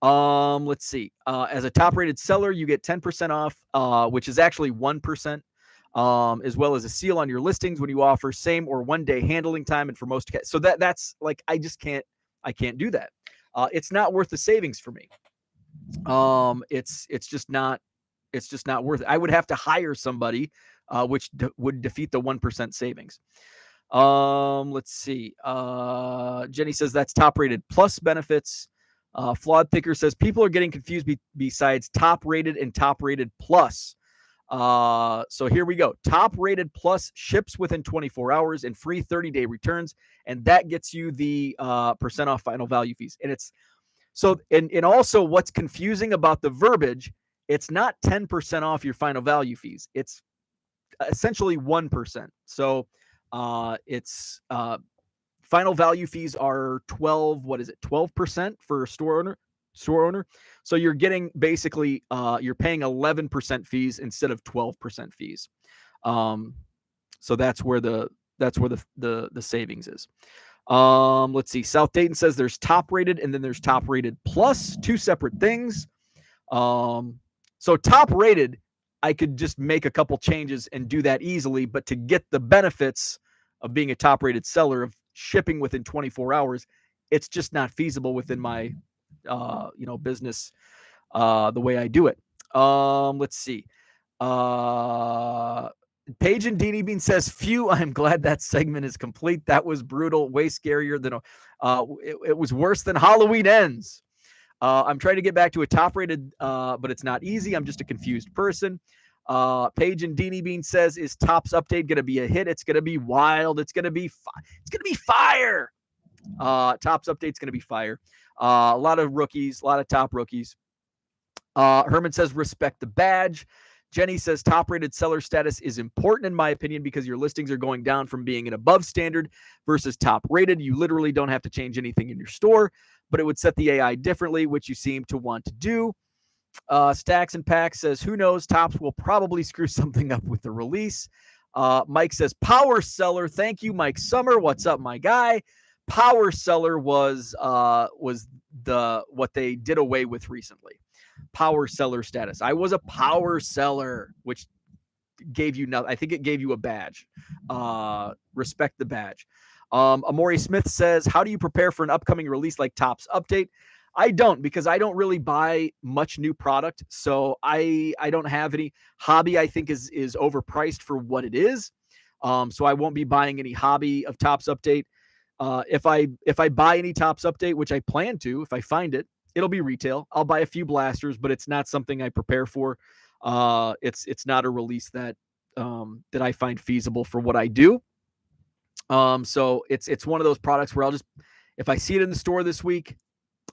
Let's see. As a top-rated seller, you get 10% off, which is actually 1%. As well as a seal on your listings when you offer same or 1 day handling time. And for most, so that's like, I can't do that. It's not worth the savings for me. It's just not worth it. I would have to hire somebody, which would defeat the 1% savings. Let's see. Jenny says that's top-rated plus benefits. Flawed Thinker says people are getting confused besides top-rated and top-rated plus. So here we go. Top-rated plus ships within 24 hours and free 30-day returns, and that gets you the percent off final value fees. And it's so, and also what's confusing about the verbiage, it's not 10% off your final value fees. It's essentially 1%. So it's final value fees are 12% for a store owner. So you're getting basically you're paying 11% fees instead of 12% fees. So that's where the savings is. Let's see. South Dayton says there's top rated and then there's top rated plus, two separate things. So top rated, I could just make a couple changes and do that easily, but to get the benefits of being a top rated seller, of shipping within 24 hours, it's just not feasible within my business the way I do it. Let's see. Paige and Deanie Bean says, phew, I'm glad that segment is complete. That was brutal, way scarier than it was worse than Halloween Ends. I'm trying to get back to a top-rated, but it's not easy. I'm just a confused person. Paige and Deanie Bean says, is Topps Update going to be a hit? It's going to be wild. It's going to be fire. Topps Update's going to be fire. A lot of rookies, a lot of top rookies. Herman says, respect the badge. Jenny says, top-rated seller status is important in my opinion because your listings are going down from being an above standard versus top-rated. You literally don't have to change anything in your store, but it would set the AI differently, which you seem to want to do. Stacks and Packs says, who knows? Topps will probably screw something up with the release. Mike says, Power Seller. Thank you, Mike Summer. What's up, my guy? Power Seller was what they did away with recently. Power Seller status. I was a Power Seller, which gave you nothing. I think it gave you a badge. Respect the badge. Amori Smith says, how do you prepare for an upcoming release like Topps Update? I don't, because I don't really buy much new product. So I don't have any. Hobby, I think, is overpriced for what it is. So I won't be buying any hobby of Topps Update. If I buy any Topps Update, which I plan to, if I find it, it'll be retail. I'll buy a few blasters, but it's not something I prepare for. It's not a release that that I find feasible for what I do. So it's one of those products where I'll just, if I see it in the store this week,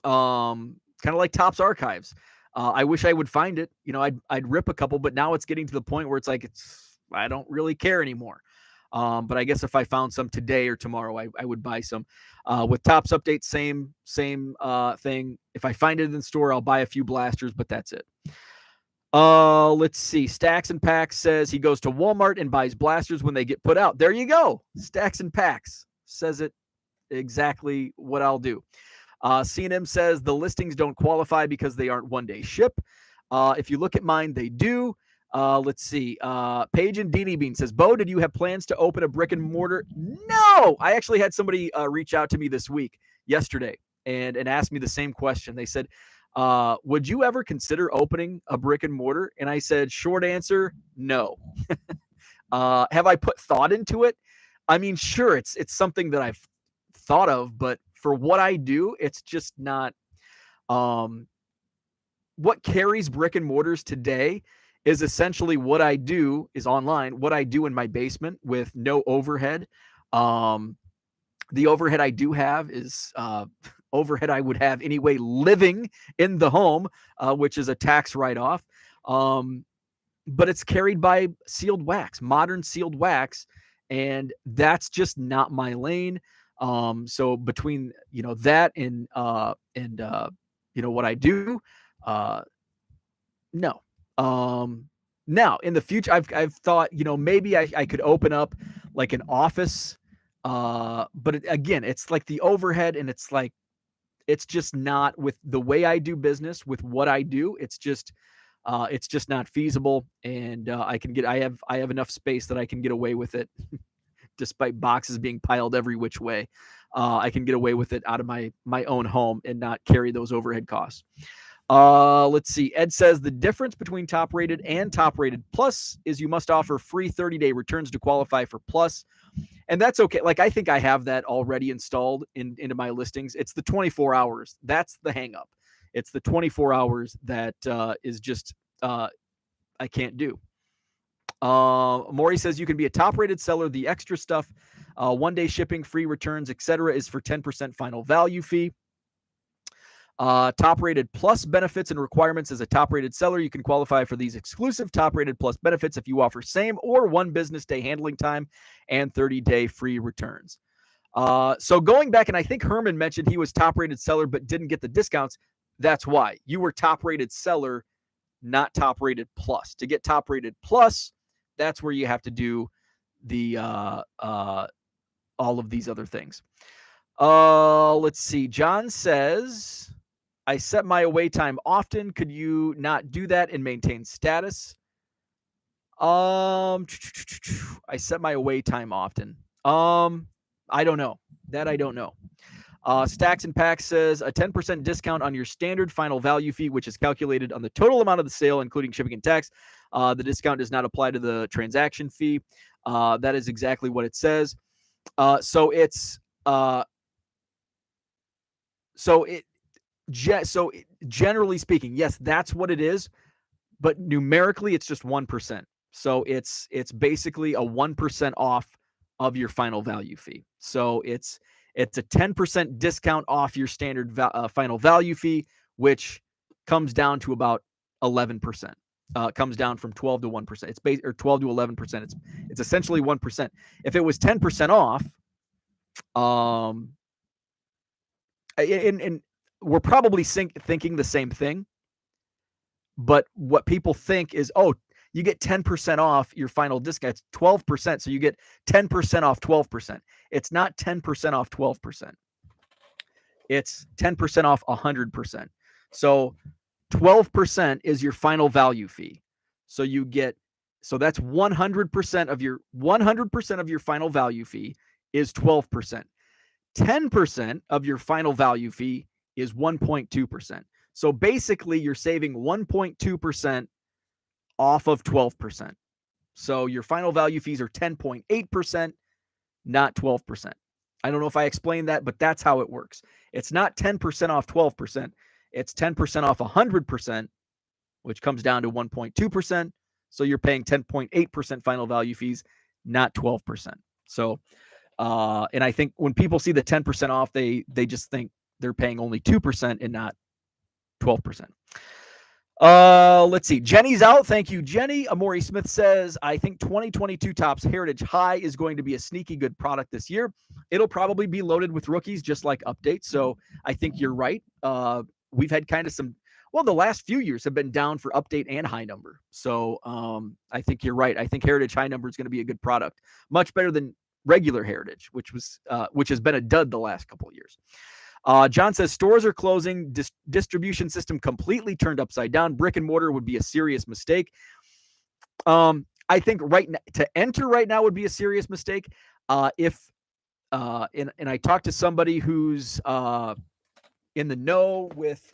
kind of like Topps Archives. I wish I would find it. I'd rip a couple, but now it's getting to the point where it's like I don't really care anymore. But I guess if I found some today or tomorrow, I would buy some. With Topps Update, same thing. If I find it in the store, I'll buy a few blasters, but that's it. Let's see. Stacks and Packs says he goes to Walmart and buys blasters when they get put out. There you go. Stacks and Packs says it exactly what I'll do. C&M says the listings don't qualify because they aren't one-day ship. If you look at mine, they do. Let's see. Paige and Deanie Bean says, Bo, did you have plans to open a brick and mortar? No! I actually had somebody reach out to me yesterday, and ask me the same question. They said, would you ever consider opening a brick and mortar? And I said, short answer, no. Have I put thought into it? I mean, sure, it's something that I've thought of, but for what I do, it's just not. What carries brick and mortars today is essentially what I do is online, what I do in my basement with no overhead. The overhead I do have is overhead I would have anyway living in the home, which is a tax write-off. But it's carried by sealed wax, modern sealed wax, and that's just not my lane. So between that and what I do, no. Now in the future, I've thought maybe I could open up like an office, but again, it's like the overhead, and it's just not with the way I do business, with what I do. It's just not feasible, and I have enough space that I can get away with it. Despite boxes being piled every which way, I can get away with it out of my own home and not carry those overhead costs. Let's see. Ed says the difference between top rated and top rated plus is you must offer free 30-day returns to qualify for plus. And that's okay. Like, I think I have that already installed into my listings. It's the 24 hours. That's the hang up. It's the 24 hours that is just I can't do. Maury says you can be a top-rated seller. The extra stuff, one-day shipping, free returns, etc., is for 10% final value fee. Top-rated plus benefits and requirements. As a top-rated seller, you can qualify for these exclusive top-rated plus benefits if you offer same or one business day handling time and 30-day free returns. So going back, and I think Herman mentioned he was top-rated seller but didn't get the discounts. That's why. You were top-rated seller, not top-rated plus. To get top-rated plus, that's where you have to do the all of these other things. Let's see. John says, I set my away time often. Could you not do that and maintain status? I set my away time often. I don't know. That I don't know. Stacks and Packs says a 10% discount on your standard final value fee, which is calculated on the total amount of the sale, including shipping and tax. The discount does not apply to the transaction fee. That is exactly what it says. So generally speaking, yes, that's what it is. But numerically, it's just 1%. So it's basically a 1% off of your final value fee. So it's a 10% discount off your standard final value fee, which comes down to about 11%. Comes down from 12 to 1%. It's 12 to 11%. It's essentially 1%. If it was 10% off, and we're probably thinking the same thing. But what people think is, oh, you get 10% off your final discount. It's 12%. So you get 10% off 12%. It's not 10% off 12%. It's 10% off 100%. So 12% is your final value fee. So that's 100% of your final value fee is 12%. 10% of your final value fee is 1.2%. So basically you're saving 1.2% off of 12%. So your final value fees are 10.8%, not 12%. I don't know if I explained that, but that's how it works. It's not 10% off 12%. It's 10% off 100%, which comes down to 1.2%. So you're paying 10.8% final value fees, not 12%. So, and I think when people see the 10% off, they just think they're paying only 2% and not 12%. Let's see. Jenny's out. Thank you, Jenny. Amori Smith says, I think 2022 Topps Heritage High is going to be a sneaky good product this year. It'll probably be loaded with rookies, just like Update. So I think you're right. We've had kind of some, well, the last few years have been down for Update and High Number. So I think you're right. I think Heritage High Number is going to be a good product, much better than regular Heritage, which has been a dud the last couple of years. John says stores are closing, distribution system completely turned upside down. Brick and mortar would be a serious mistake. I think to enter right now would be a serious mistake. And I talked to somebody who's in the know with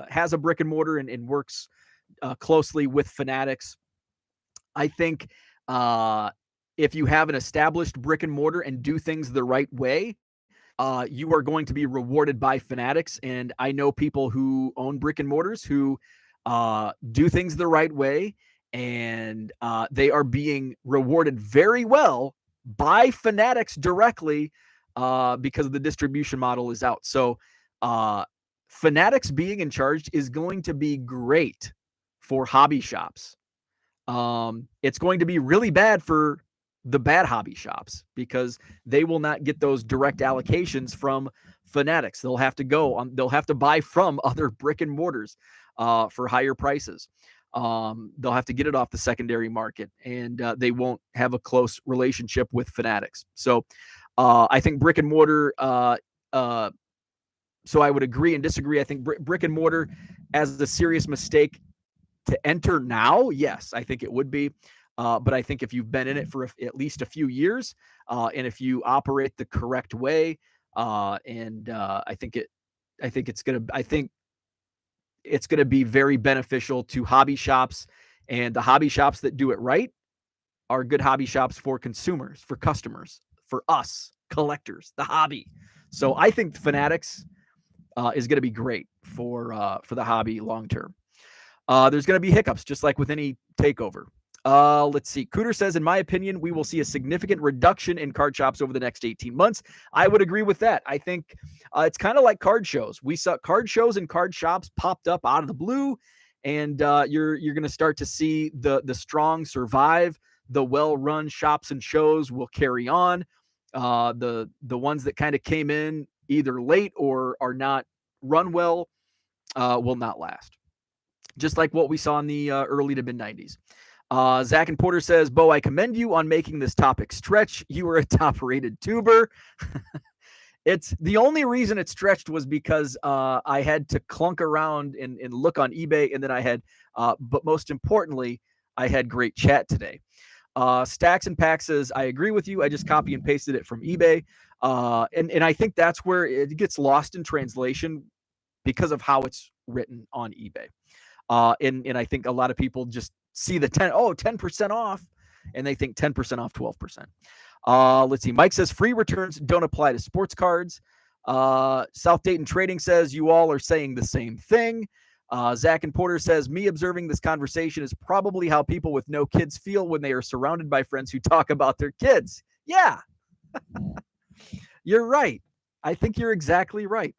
has a brick and mortar and works closely with Fanatics. I think if you have an established brick and mortar and do things the right way, you are going to be rewarded by Fanatics. And I know people who own brick and mortars who do things the right way, and they are being rewarded very well by Fanatics directly because the distribution model is out. So Fanatics being in charge is going to be great for hobby shops. It's going to be really bad for the bad hobby shops because they will not get those direct allocations from Fanatics. They'll have to buy from other brick and mortars for higher prices. They'll have to get it off the secondary market, and they won't have a close relationship with Fanatics. So I think brick and mortar, so I would agree and disagree. I think brick and mortar as a serious mistake to enter now. Yes, I think it would be. But I think if you've been in it for at least a few years, and if you operate the correct way, I think it's gonna be very beneficial to hobby shops, and the hobby shops that do it right are good hobby shops for consumers, for customers, for us collectors, the hobby. So I think Fanatics is going to be great for the hobby long term. There's going to be hiccups, just like with any takeover. Let's see. Cooter says, in my opinion, we will see a significant reduction in card shops over the next 18 months. I would agree with that. I think it's kind of like card shows. We saw card shows and card shops popped up out of the blue, and you're going to start to see the strong survive. The well-run shops and shows will carry on. The ones that kind of came in either late or are not run well will not last. Just like what we saw in the early to mid-90s. Zach and Porter says, Bo, I commend you on making this topic stretch. You were a top-rated tuber. It's the only reason it stretched was because I had to clunk around and look on eBay, and then I had, but most importantly, I had great chat today. Stacks and Pack says, I agree with you. I just copy and pasted it from eBay. And I think that's where it gets lost in translation because of how it's written on eBay. And I think a lot of people just see the 10% off, and they think 10% off 12%. Let's see. Mike says free returns don't apply to sports cards. South Dayton Trading says you all are saying the same thing. Zach and Porter says, me observing this conversation is probably how people with no kids feel when they are surrounded by friends who talk about their kids. Yeah, you're right. I think you're exactly right.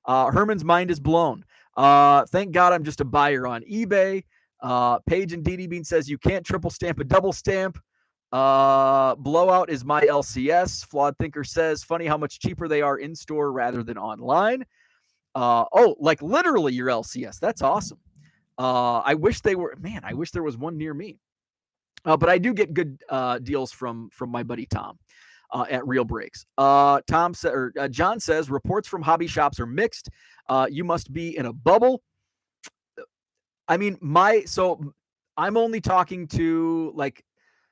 Herman's mind is blown. Thank God I'm just a buyer on eBay. Paige and DD Bean says you can't triple stamp a double stamp. Blowout is my LCS. Flawed Thinker says, funny how much cheaper they are in store rather than online. Like literally your LCS. That's awesome. I wish there was one near me. But I do get good deals from my buddy Tom at Real Breaks. John says reports from hobby shops are mixed. You must be in a bubble. I mean, I'm only talking to, like,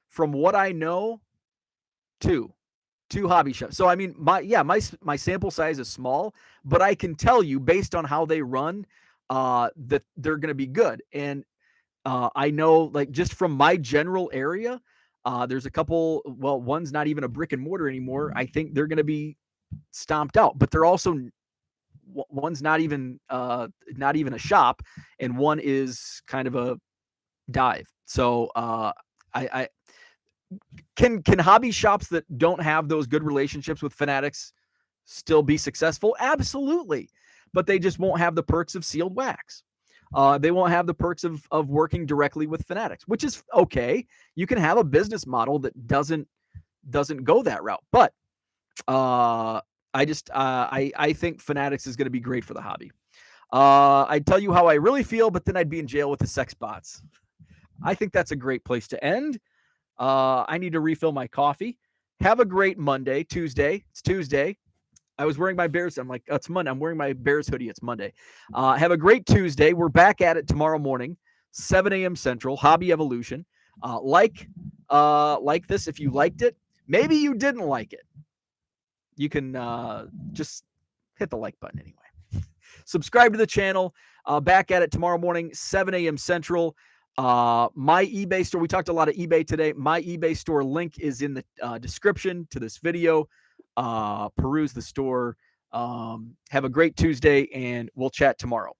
from what I know, two hobby shops. So I mean, my sample size is small, but I can tell you based on how they run, that they're going to be good. And I know, like, just from my general area, there's a couple. Well, one's not even a brick and mortar anymore. I think they're going to be stomped out, but they're also one's not even a shop, and one is kind of a dive. So I can hobby shops that don't have those good relationships with Fanatics still be successful? Absolutely, but they just won't have the perks of sealed wax. They won't have the perks of working directly with Fanatics, which is okay. You can have a business model that doesn't go that route, but I think Fanatics is going to be great for the hobby. I'd tell you how I really feel, but then I'd be in jail with the sex bots. I think that's a great place to end. I need to refill my coffee. Have a great Monday, Tuesday. It's Tuesday. I was wearing my Bears. I'm like, it's Monday. I'm wearing my Bears hoodie. It's Monday. Have a great Tuesday. We're back at it tomorrow morning, 7 a.m. Central, Hobby Evolution. Like this if you liked it. Maybe you didn't like it. You can just hit the like button anyway. Subscribe to the channel. Back at it tomorrow morning, 7 a.m. Central. My eBay store. We talked a lot of eBay today. My eBay store link is in the description to this video. Peruse the store. Have a great Tuesday, and we'll chat tomorrow.